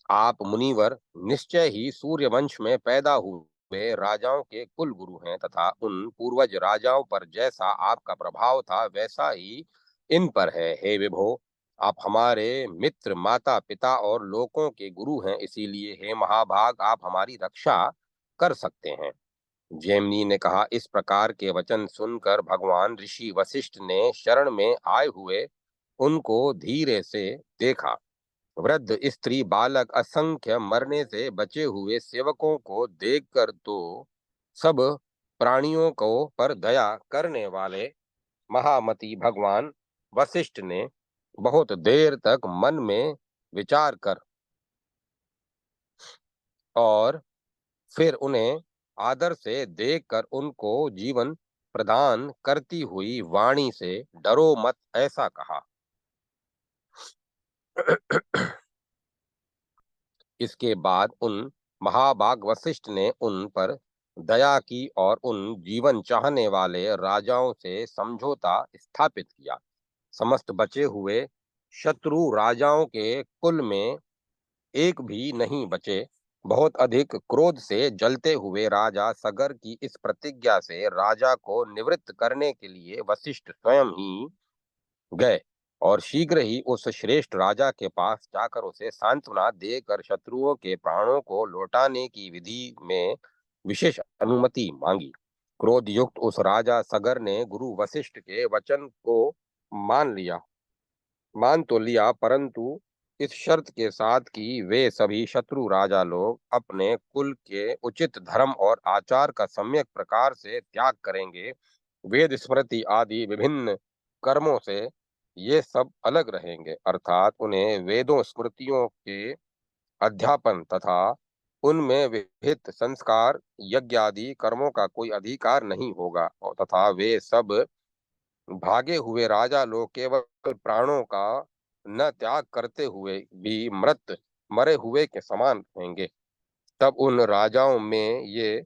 आप मुनिवर निश्चय ही सूर्य वंश में पैदा हुए राजाओं के कुल गुरु हैं तथा उन पूर्वज राजाओं पर जैसा आपका प्रभाव था वैसा ही इन पर है। हे विभो, आप हमारे मित्र माता पिता और लोगों के गुरु हैं, इसीलिए हे महाभाग आप हमारी रक्षा कर सकते हैं। जैमिनी ने कहा, इस प्रकार के वचन सुनकर भगवान ऋषि वशिष्ठ ने शरण में आए हुए उनको धीरे से देखा। वृद्ध स्त्री बालक असंख्य मरने से बचे हुए सेवकों को देखकर तो सब प्राणियों को पर दया करने वाले महामती भगवान वशिष्ठ ने बहुत देर तक मन में विचार कर और फिर उन्हें आदर से देखकर उनको जीवन प्रदान करती हुई वाणी से डरो मत ऐसा कहा। इसके बाद उन महाभाग वशिष्ठ ने उन पर दया की और उन जीवन चाहने वाले राजाओं से समझौता स्थापित किया। समस्त बचे हुए शत्रु राजाओं के कुल में एक भी नहीं बचे। बहुत अधिक क्रोध से जलते हुए राजा सगर की इस प्रतिज्ञा से राजा को निवृत्त करने के लिए वशिष्ठ स्वयं ही गए और शीघ्र ही उस श्रेष्ठ राजा के पास जाकर उसे सांत्वना देकर शत्रुओं के प्राणों को लौटाने की विधि में विशेष अनुमति मांगी। क्रोध युक्त उस राजा सगर ने गुरु वशिष्ठ के वचन को मान लिया मान तो लिया, परंतु इस शर्त के साथ कि वे सभी शत्रु राजा लोग अपने कुल के उचित धर्म और आचार का सम्यक प्रकार से त्याग करेंगे। वेद स्मृति आदि विभिन्न कर्मों से ये सब अलग रहेंगे अर्थात उन्हें वेदों स्मृतियों के अध्यापन तथा उनमें विहित संस्कार यज्ञ आदि कर्मों का कोई अधिकार नहीं होगा और तथा वे सब भागे हुए राजा लोग केवल प्राणों का न त्याग करते हुए भी मरे हुए के समान रहेंगे। तब उन राजाओं में ये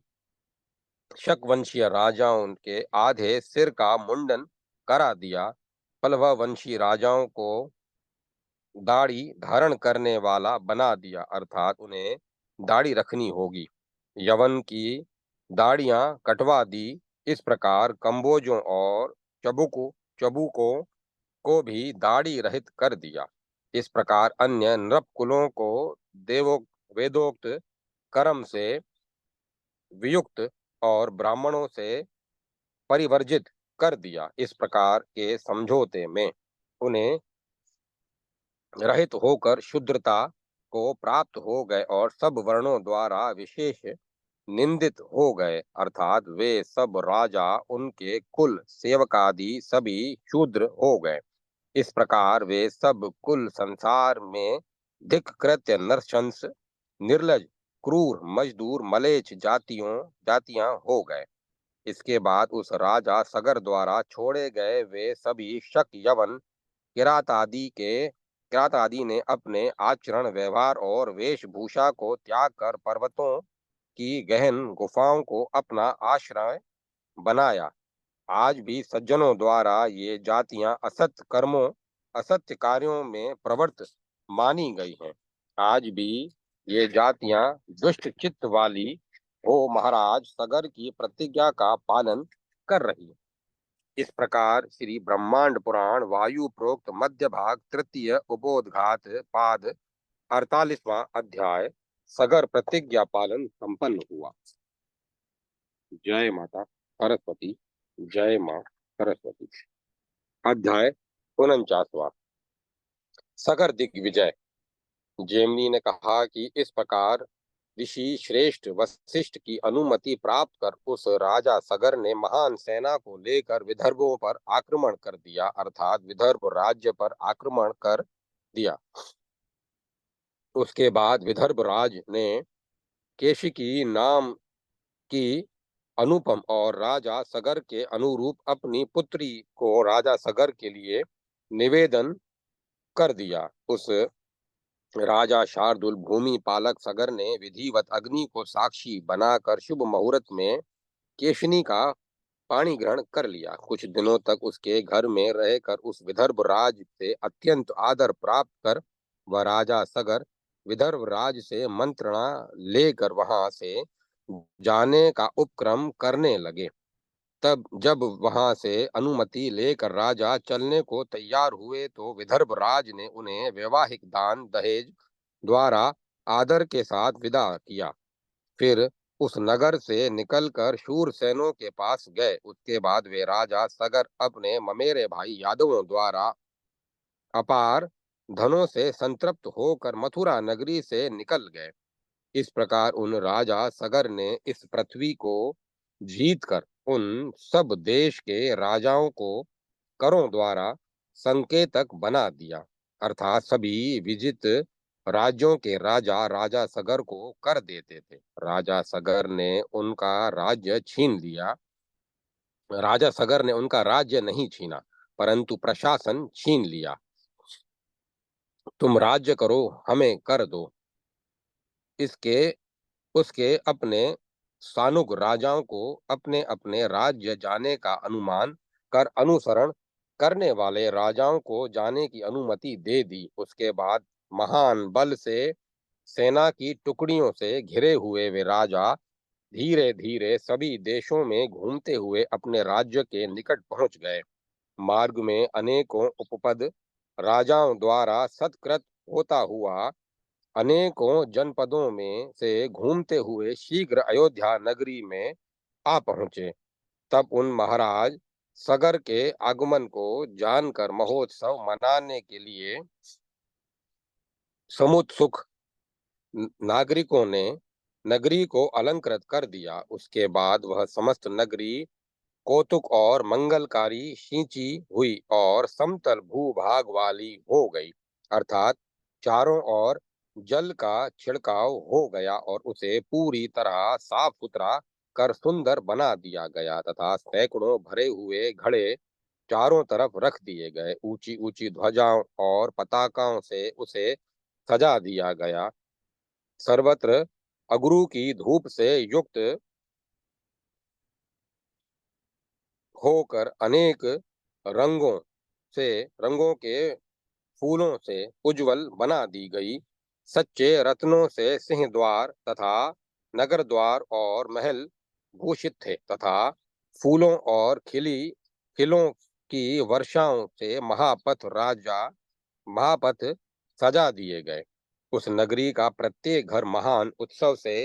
शकवंशीय राजाओं के आधे सिर का मुंडन करा दिया। पल्लव वंशी राजाओं को दाढ़ी धारण करने वाला बना दिया, अर्थात उन्हें दाढ़ी रखनी होगी। यवन की दाढ़ियां कटवा दी। इस प्रकार कंबोजों और चबूकों को भी दाढ़ी रहित कर दिया। इस प्रकार अन्य नृपकुलों को देवो वेदोक्त कर्म से वियुक्त और ब्राह्मणों से परिवर्जित कर दिया। इस प्रकार के समझौते में उन्हें रहित होकर शुद्रता को प्राप्त हो गए और सब वर्णों द्वारा विशेष निंदित हो गए, अर्थात वे सब राजा उनके कुल सेवकादि सभी शूद्र हो गए। इस प्रकार वे सब कुल संसार में धिक्कृत्य नरशंस निर्लज क्रूर मजदूर मलेच्छ जातियां हो गए। इसके बाद उस राजा सगर द्वारा छोड़े गए वे सभी शक यवन किरात आदि ने अपने आचरण व्यवहार और वेशभूषा को त्याग कर पर्वतों की गहन गुफाओं को अपना आश्रय बनाया। आज भी सज्जनों द्वारा ये जातियां असत्य कार्यों में प्रवृत्त मानी गई हैं। आज भी ये जातियां दुष्ट चित्त वाली हो महाराज सगर की प्रतिज्ञा का पालन कर रही है। इस प्रकार श्री ब्रह्मांड पुराण वायु प्रोक्त मध्य भाग तृतीय उपोद्घात पाद 48वां अध्याय सगर प्रतिज्ञा पालन संपन्न हुआ। जय माता सरस्वती। जय मां सरस्वती। अध्याय 49वां सगर दिग्विजय। जेमिनी ने कहा कि इस प्रकार ऋषि श्रेष्ठ वशिष्ठ की अनुमति प्राप्त कर उस राजा सगर ने महान सेना को लेकर विदर्भों पर आक्रमण कर दिया, अर्थात विदर्भ राज्य पर आक्रमण कर दिया। उसके बाद विदर्भ राज ने केशिकी नाम की अनुपम और राजा सगर के अनुरूप अपनी पुत्री को राजा सगर के लिए निवेदन कर दिया। उस राजा शार्दुल भूमि पालक सगर ने विधिवत अग्नि को साक्षी बनाकर शुभ मुहूर्त में केशनी का पाणी ग्रहण कर लिया। कुछ दिनों तक उसके घर में रहकर उस विदर्भ राज से अत्यंत आदर प्राप्त कर वह राजा सगर विदर्भ राज से मंत्रणा लेकर वहां से जाने का उपक्रम करने लगे। तब जब वहां से अनुमति लेकर राजा चलने को तैयार हुए तो विदर्भ राज ने उन्हें वैवाहिक दान दहेज द्वारा आदर के साथ विदा किया। फिर उस नगर से निकलकर शूरसेनों के पास गए। उसके बाद वे राजा सगर अपने ममेरे भाई यादवों द्वारा अपार धनों से संतृप्त होकर मथुरा नगरी से निकल गए। इस प्रकार उन राजा सगर ने इस पृथ्वी को जीतकर उन सब देश के राजाओं को करों द्वारा संकेतक बना दिया, अर्थात सभी विजित राज्यों के राजा राजा सगर को कर देते थे। राजा सगर ने उनका राज्य छीन लिया। राजा सगर ने उनका राज्य नहीं छीना, परंतु प्रशासन छीन लिया। तुम राज्य करो, हमें कर दो, इसके उसके अपने सानुग राजाओं को अपने अपने राज्य जाने का अनुमान कर अनुसरण करने वाले राजाओं को जाने की अनुमति दे दी। उसके बाद महान बल से सेना की टुकड़ियों से घिरे हुए वे राजा धीरे धीरे सभी देशों में घूमते हुए अपने राज्य के निकट पहुंच गए। मार्ग में अनेकों उपपद राजाओं द्वारा सत्कृत होता हुआ अनेकों जनपदों में से घूमते हुए शीघ्र अयोध्या नगरी में आ पहुंचे। तब उन महाराज सगर के आगमन को जानकर महोत्सव मनाने के लिए समुत्सुक नागरिकों ने नगरी को अलंकृत कर दिया। उसके बाद वह समस्त नगरी कौतुक और मंगलकारी सिंची हुई और समतल भूभाग वाली हो गई, अर्थात चारों ओर जल का छिड़काव हो गया और उसे पूरी तरह साफ सुथरा कर सुंदर बना दिया गया तथा सैकड़ों भरे हुए घड़े चारों तरफ रख दिए गए। ऊंची ऊंची ध्वजाओं और पताकाओं से उसे सजा दिया गया। सर्वत्र अगरू की धूप से युक्त होकर अनेक रंगों से रंगों के फूलों से उज्जवल बना दी गई। सच्चे रत्नों से सिंह द्वार तथा नगर द्वार और महल भूषित थे तथा फूलों और खिलों की वर्षाओं से महापथ सजा दिए गए। उस नगरी का प्रत्येक घर महान उत्सव से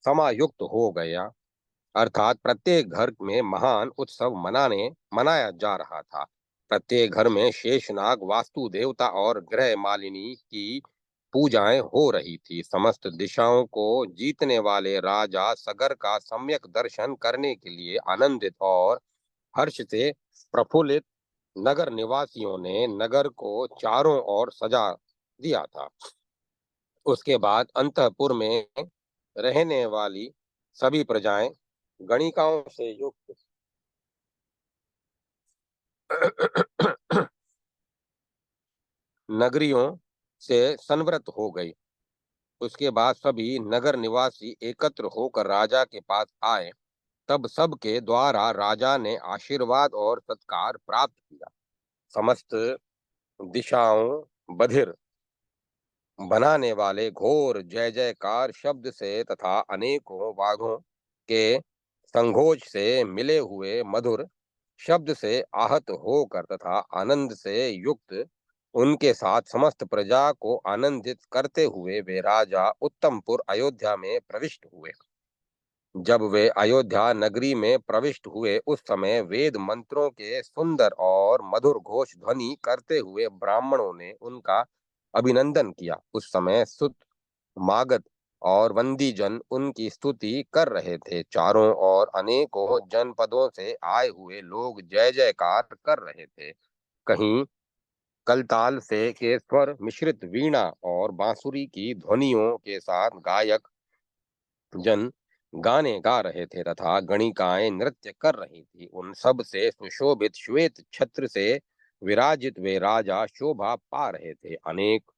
समायुक्त हो गया, अर्थात प्रत्येक घर में महान उत्सव मनाया जा रहा था। प्रत्येक घर में शेषनाग, वास्तु देवता और ग्रह मालिनी की पूजाएं हो रही थी। समस्त दिशाओं को जीतने वाले राजा सगर का सम्यक दर्शन करने के लिए आनंदित और हर्ष से प्रफुल्लित नगर निवासियों ने नगर को चारों ओर सजा दिया था। उसके बाद अंतःपुर में रहने वाली सभी प्रजाएं गणिकाओं से युक्त नगरियों से संवृत हो गई। उसके बाद सभी नगर निवासी एकत्र होकर राजा के पास आए। तब सबके द्वारा राजा ने आशीर्वाद और सत्कार प्राप्त किया। समस्त दिशाओं बधिर बनाने वाले घोर जय जयकार शब्द से तथा अनेकों वाघों के संघोष से मिले हुए मधुर शब्द से आहत होकर तथा आनंद से युक्त उनके साथ समस्त प्रजा को आनंदित करते हुए वे राजा उत्तमपुर अयोध्या में प्रविष्ट हुए। जब वे अयोध्या नगरी में प्रविष्ट हुए उस समय वेद मंत्रों के सुंदर और मधुर घोष ध्वनि करते हुए ब्राह्मणों ने उनका अभिनंदन किया। उस समय सुत, मागध और वंदी जन उनकी स्तुति कर रहे थे। चारों ओर अनेकों जनपदों से आए हुए लोग जय जयकार कर रहे थे। कहीं कलताल से के स्वर मिश्रित वीणा और बांसुरी की ध्वनियों के साथ गायक जन गाने गा रहे थे तथा गणिकाएं नृत्य कर रही थी। उन सब से सुशोभित श्वेत छत्र से विराजित वे राजा शोभा पा रहे थे। अनेक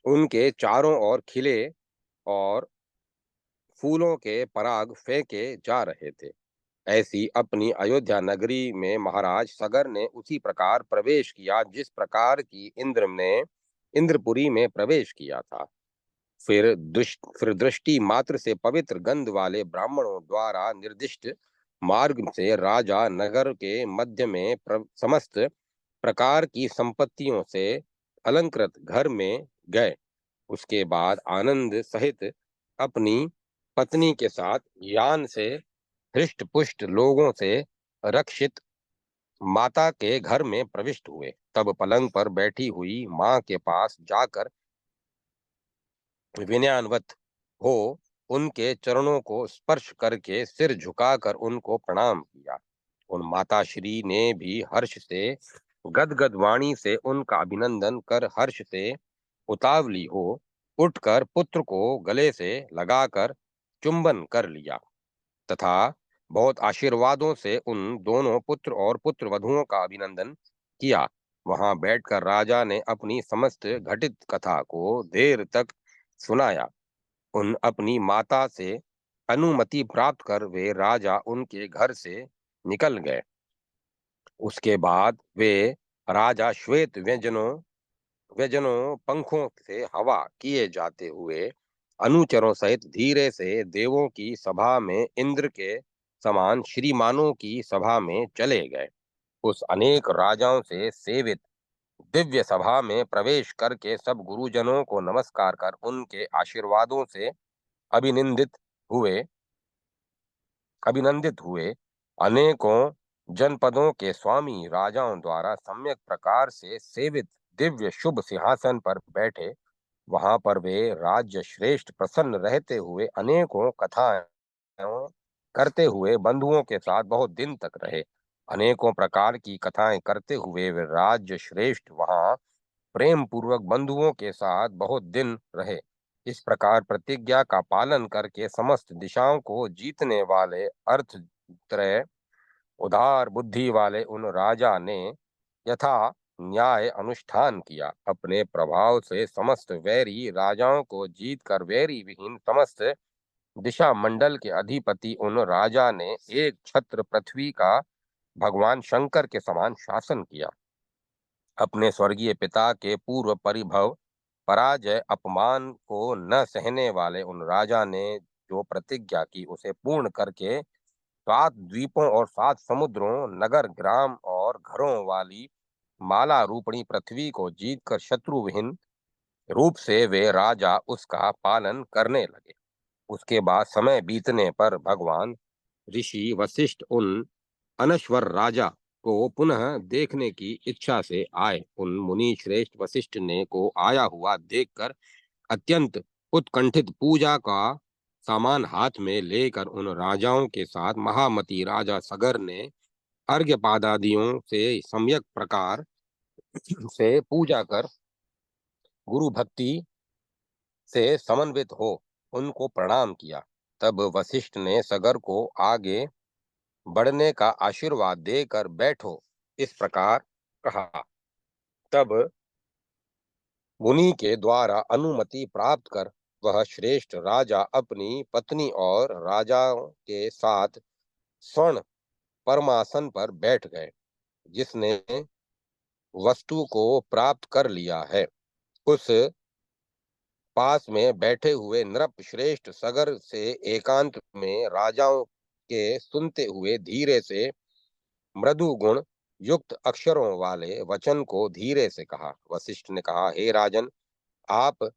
उनके चारों ओर खिले और फूलों के पराग फेंके जा रहे थे। ऐसी अपनी अयोध्या नगरी में महाराज सगर ने उसी प्रकार प्रवेश किया जिस प्रकार की इंद्र ने इंद्रपुरी में प्रवेश किया था। फिर दृष्टि मात्र से पवित्र गंध वाले ब्राह्मणों द्वारा निर्दिष्ट मार्ग से राजा नगर के मध्य में समस्त प्रकार की संपत्तियों से अलंकृत घर में गए। उसके बाद आनंद सहित अपनी पत्नी के साथ यान से हृष्ट पुष्ट लोगों से रक्षित माता के घर में प्रविष्ट हुए। तब पलंग पर बैठी हुई माँ के पास जाकर विनयान्वत हो उनके चरणों को स्पर्श करके सिर झुकाकर उनको प्रणाम किया। उन माताश्री ने भी हर्ष से गदगद वाणी से उनका अभिनंदन कर हर्ष से उतावली हो उठकर पुत्र को गले से लगाकर चुंबन कर लिया तथा बहुत आशीर्वादों से उन दोनों पुत्र और पुत्र वधुओं का अभिनंदन किया। वहां बैठकर राजा ने अपनी समस्त घटित कथा को देर तक सुनाया। उन अपनी माता से अनुमति प्राप्त कर वे राजा उनके घर से निकल गए। उसके बाद वे राजा श्वेत व्यंजनों पंखों से हवा किए जाते हुए अनुचरों सहित धीरे से देवों की सभा में इंद्र के समान श्रीमानों की सभा में चले गए। उस अनेक राजाओं से सेवित दिव्य सभा में प्रवेश करके सब गुरुजनों को नमस्कार कर उनके आशीर्वादों से अभिनंदित हुए अभिनंदित हुए। अनेकों जनपदों के स्वामी राजाओं द्वारा सम्यक प्रकार से सेवित दिव्य शुभ सिंहासन पर बैठे। वहां पर वे राज्य श्रेष्ठ प्रसन्न रहते हुए अनेकों कथाएं करते हुए बंधुओं के साथ बहुत दिन तक रहे। अनेकों प्रकार की कथाएं करते हुए वे राज्य श्रेष्ठ वहां प्रेम पूर्वक बंधुओं के साथ बहुत दिन रहे। इस प्रकार प्रतिज्ञा का पालन करके समस्त दिशाओं को जीतने वाले अर्थ त्रय उदार बुद्धि वाले उन राजा ने यथा न्याय अनुष्ठान किया। अपने प्रभाव से समस्त वैरी राजाओं को जीतकर वैरी विहीन समस्त दिशा मंडल के अधिपति उन राजा ने एक छत्र पृथ्वी का भगवान शंकर के समान शासन किया। अपने स्वर्गीय पिता के पूर्व परिभव पराजय अपमान को न सहने वाले उन राजा ने जो प्रतिज्ञा की उसे पूर्ण करके 7 द्वीपों और 7 समुद्रों, नगर, ग्राम और घरों वाली माला रूपणी पृथ्वी को जीतकर शत्रुविहीन रूप से वे राजा उसका पालन करने लगे। उसके बाद समय बीतने पर भगवान ऋषि वशिष्ठ उन अनश्वर राजा को पुनः देखने की इच्छा से आए। उन मुनि श्रेष्ठ वशिष्ठ ने को आया हुआ देखकर अत्यंत उत्कंठित पूजा का सामान हाथ में लेकर उन राजाओं के साथ महामती राजा सगर ने अर्घ्यपादादियों से सम्यक प्रकार से पूजा कर गुरु भक्ति से समन्वित हो उनको प्रणाम किया। तब वशिष्ठ ने सगर को आगे बढ़ने का आशीर्वाद देकर बैठो इस प्रकार कहा। तब मुनि के द्वारा अनुमति प्राप्त कर वह श्रेष्ठ राजा अपनी पत्नी और राजाओं के साथ स्वर्ण परमासन पर बैठ गए। जिसने वस्तु को प्राप्त कर लिया है उस पास में बैठे हुए नृप श्रेष्ठ सगर से एकांत में राजाओं के सुनते हुए धीरे से मृदु गुण युक्त अक्षरों वाले वचन को धीरे से कहा। वशिष्ठ ने कहा, हे राजन, आप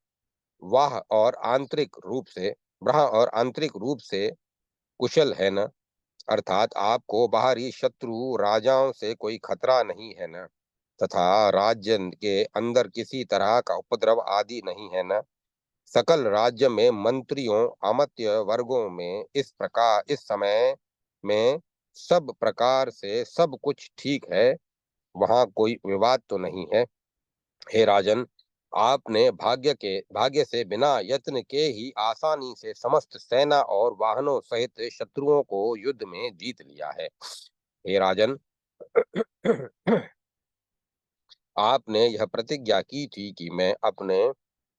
वाह और आंतरिक रूप से ब्रह और आंतरिक रूप से कुशल है न? अर्थात आपको बाहरी शत्रु राजाओं से कोई खतरा नहीं है न? तथा राज्य के अंदर किसी तरह का उपद्रव आदि नहीं है न? सकल राज्य में मंत्रियों अमात्य वर्गों में इस प्रकार इस समय में सब प्रकार से सब कुछ ठीक है, वहां कोई विवाद तो नहीं है। हे राजन, आपने भाग्य से बिना यत्न के ही आसानी से समस्त सेना और वाहनों सहित शत्रुओं को युद्ध में जीत लिया है। हे राजन, आपने यह प्रतिज्ञा की थी कि मैं अपने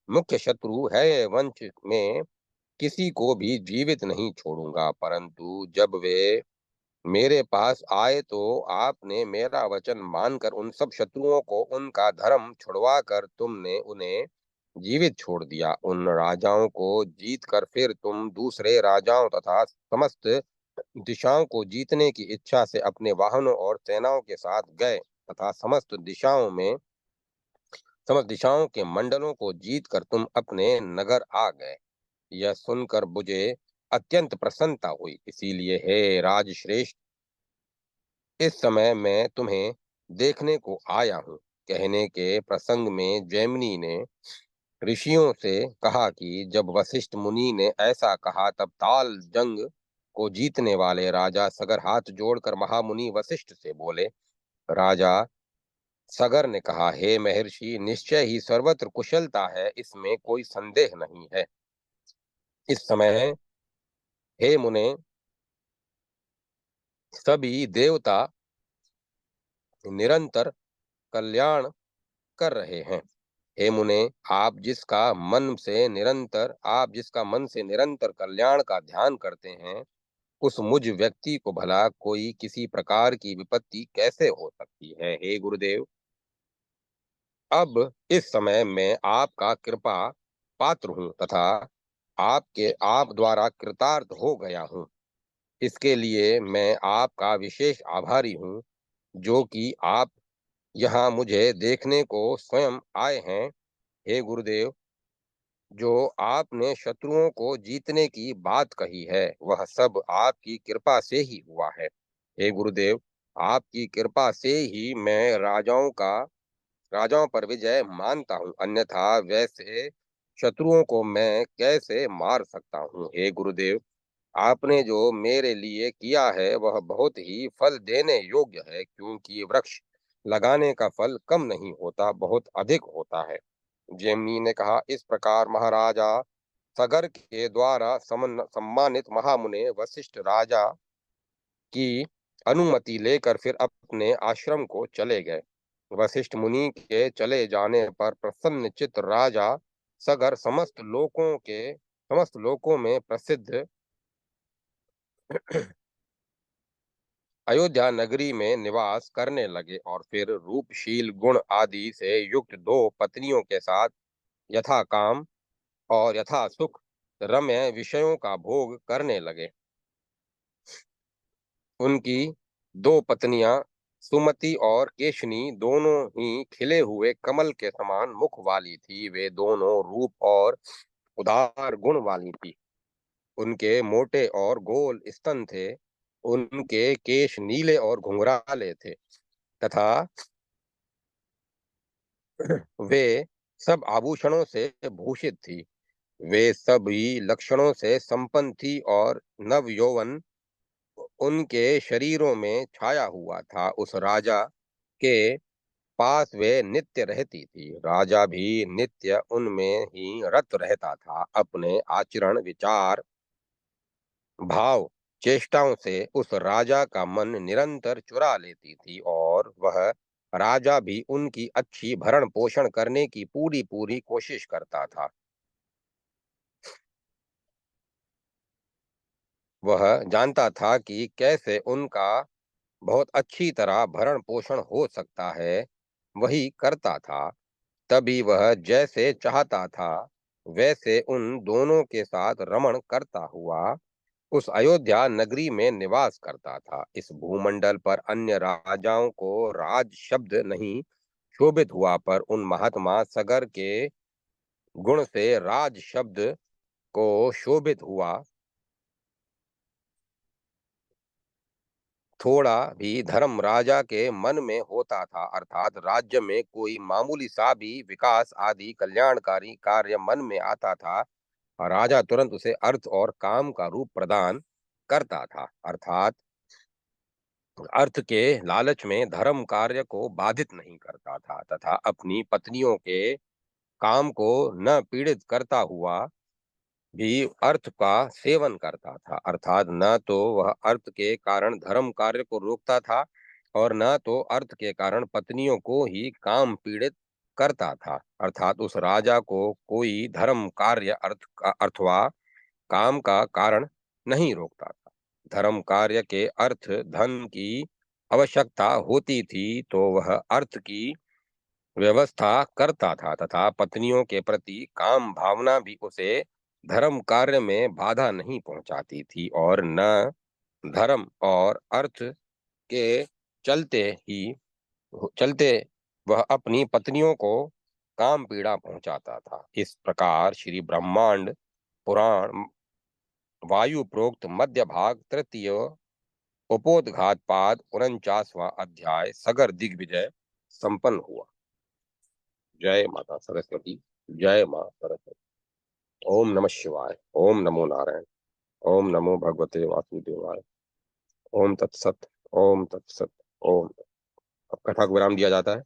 मुख्य शत्रु है वंश में किसी को भी जीवित नहीं छोड़ूंगा, परंतु जब वे मेरे पास आए तो आपने मेरा वचन मानकर उन सब शत्रुओं को उनका धर्म छुड़वा कर तुमने उन्हें जीवित छोड़ दिया। उन राजाओं को जीतकर फिर तुम दूसरे राजाओं तथा समस्त दिशाओं को जीतने की इच्छा से अपने वाहनों और सेनाओं के साथ गए तथा समस्त दिशाओं के मंडलों को जीतकर तुम अपने नगर आ गए। यह सुनकर मुझे अत्यंत प्रसन्नता हुई। इसीलिए हे राजश्रेष्ठ, इस समय मैं तुम्हें देखने को आया हूँ। कहने के प्रसंग में जैमिनी ने ऋषियों से कहा कि जब वशिष्ठ मुनि ने ऐसा कहा तब ताल जंग को जीतने वाले राजा सगर हाथ जोड़कर महामुनि वशिष्ठ से बोले। राजा सगर ने कहा, हे महर्षि, निश्चय ही सर्वत्र कुशलता है, इसमें कोई संदेह नहीं है। इस समय हे मुने सभी देवता निरंतर कल्याण कर रहे हैं। हे मुने, आप जिसका मन से निरंतर कल्याण का ध्यान करते हैं उस मुझ व्यक्ति को भला कोई किसी प्रकार की विपत्ति कैसे हो सकती है। हे गुरुदेव, अब इस समय मैं आपका कृपा पात्र हूँ तथा आप द्वारा कृतार्थ हो गया हूँ। इसके लिए मैं आपका विशेष आभारी हूँ जो कि आप यहाँ मुझे देखने को स्वयं आए हैं। हे गुरुदेव, जो आपने शत्रुओं को जीतने की बात कही है वह सब आपकी कृपा से ही हुआ है। हे गुरुदेव, आपकी कृपा से ही मैं राजाओं पर विजय मानता हूँ, अन्यथा वैसे शत्रुओं को मैं कैसे मार सकता हूँ। हे गुरुदेव, आपने जो मेरे लिए किया है वह बहुत ही फल देने योग्य है, क्योंकि वृक्ष लगाने का फल कम नहीं होता, बहुत अधिक होता है। जेमिनी ने कहा, इस प्रकार महाराजा सगर के द्वारा सम्मानित महामुने वशिष्ठ राजा की अनुमति लेकर फिर अपने आश्रम को चले गए। वशिष्ठ मुनि के चले जाने पर प्रसन्नचित्त राजा सगर समस्त लोकों में प्रसिद्ध अयोध्या नगरी में निवास करने लगे और फिर रूपशील गुण आदि से युक्त दो पत्नियों के साथ यथा काम और यथा सुख रम्य विषयों का भोग करने लगे। उनकी दो पत्नियां सुमति और केशनी दोनों ही खिले हुए कमल के समान मुख वाली थी। वे दोनों रूप और उदार गुण वाली थी। उनके मोटे और गोल स्तन थे। उनके केश नीले और घुंघराले थे तथा वे सब आभूषणों से भूषित थी। वे सभी लक्षणों से संपन्न थी और नव यौवन उनके शरीरों में छाया हुआ था। उस राजा के पास वे नित्य रहती थी। राजा भी नित्य उनमें ही रत रहता था। अपने आचरण विचार भाव चेष्टाओं से उस राजा का मन निरंतर चुरा लेती थी और वह राजा भी उनकी अच्छी भरण पोषण करने की पूरी पूरी कोशिश करता था। वह जानता था कि कैसे उनका बहुत अच्छी तरह भरण पोषण हो सकता है, वही करता था। तभी वह जैसे चाहता था वैसे उन दोनों के साथ रमण करता हुआ उस अयोध्या नगरी में निवास करता था। इस भूमंडल पर अन्य राजाओं को राज शब्द नहीं शोभित हुआ, पर उन महात्मा सगर के गुण से राज शब्द को शोभित हुआ। थोड़ा भी धर्म राजा के मन में होता था, अर्थात राज्य में कोई मामूली सा भी विकास आदि कल्याणकारी कार्य मन में आता था, राजा तुरंत उसे अर्थ और काम का रूप प्रदान करता था। अर्थात अर्थ के लालच में धर्म कार्य को बाधित नहीं करता था तथा अपनी पत्नियों के काम को न पीड़ित करता हुआ भी अर्थ का सेवन करता था। अर्थात न तो वह अर्थ के कारण धर्म कार्य को रोकता था और न तो अर्थ के कारण पत्नियों को ही काम पीड़ित करता था। अर्थात उस राजा को कोई धर्म कार्य अथवा काम का कारण नहीं रोकता था। धर्म कार्य के अर्थ धन की आवश्यकता होती थी तो वह अर्थ की व्यवस्था करता था तथा पत्नियों के प्रति काम भावना भी उसे धर्म कार्य में बाधा नहीं पहुंचाती थी और न धर्म और अर्थ के चलते ही चलते वह अपनी पत्नियों को काम पीड़ा पहुंचाता था। इस प्रकार श्री ब्रह्मांड पुराण वायु प्रोक्त मध्य भाग तृतीय उपोद्घात पाद 49वां अध्याय सगर दिग्विजय संपन्न हुआ। जय माता सरस्वती। जय मां सरस्वती। ओम नमः शिवाय। ओम नमो नारायण। ओम नमो भगवते वासुदेवाय। ओम तत्सत। ओम तत्सत। ओम। अब कथा को विराम दिया जाता है।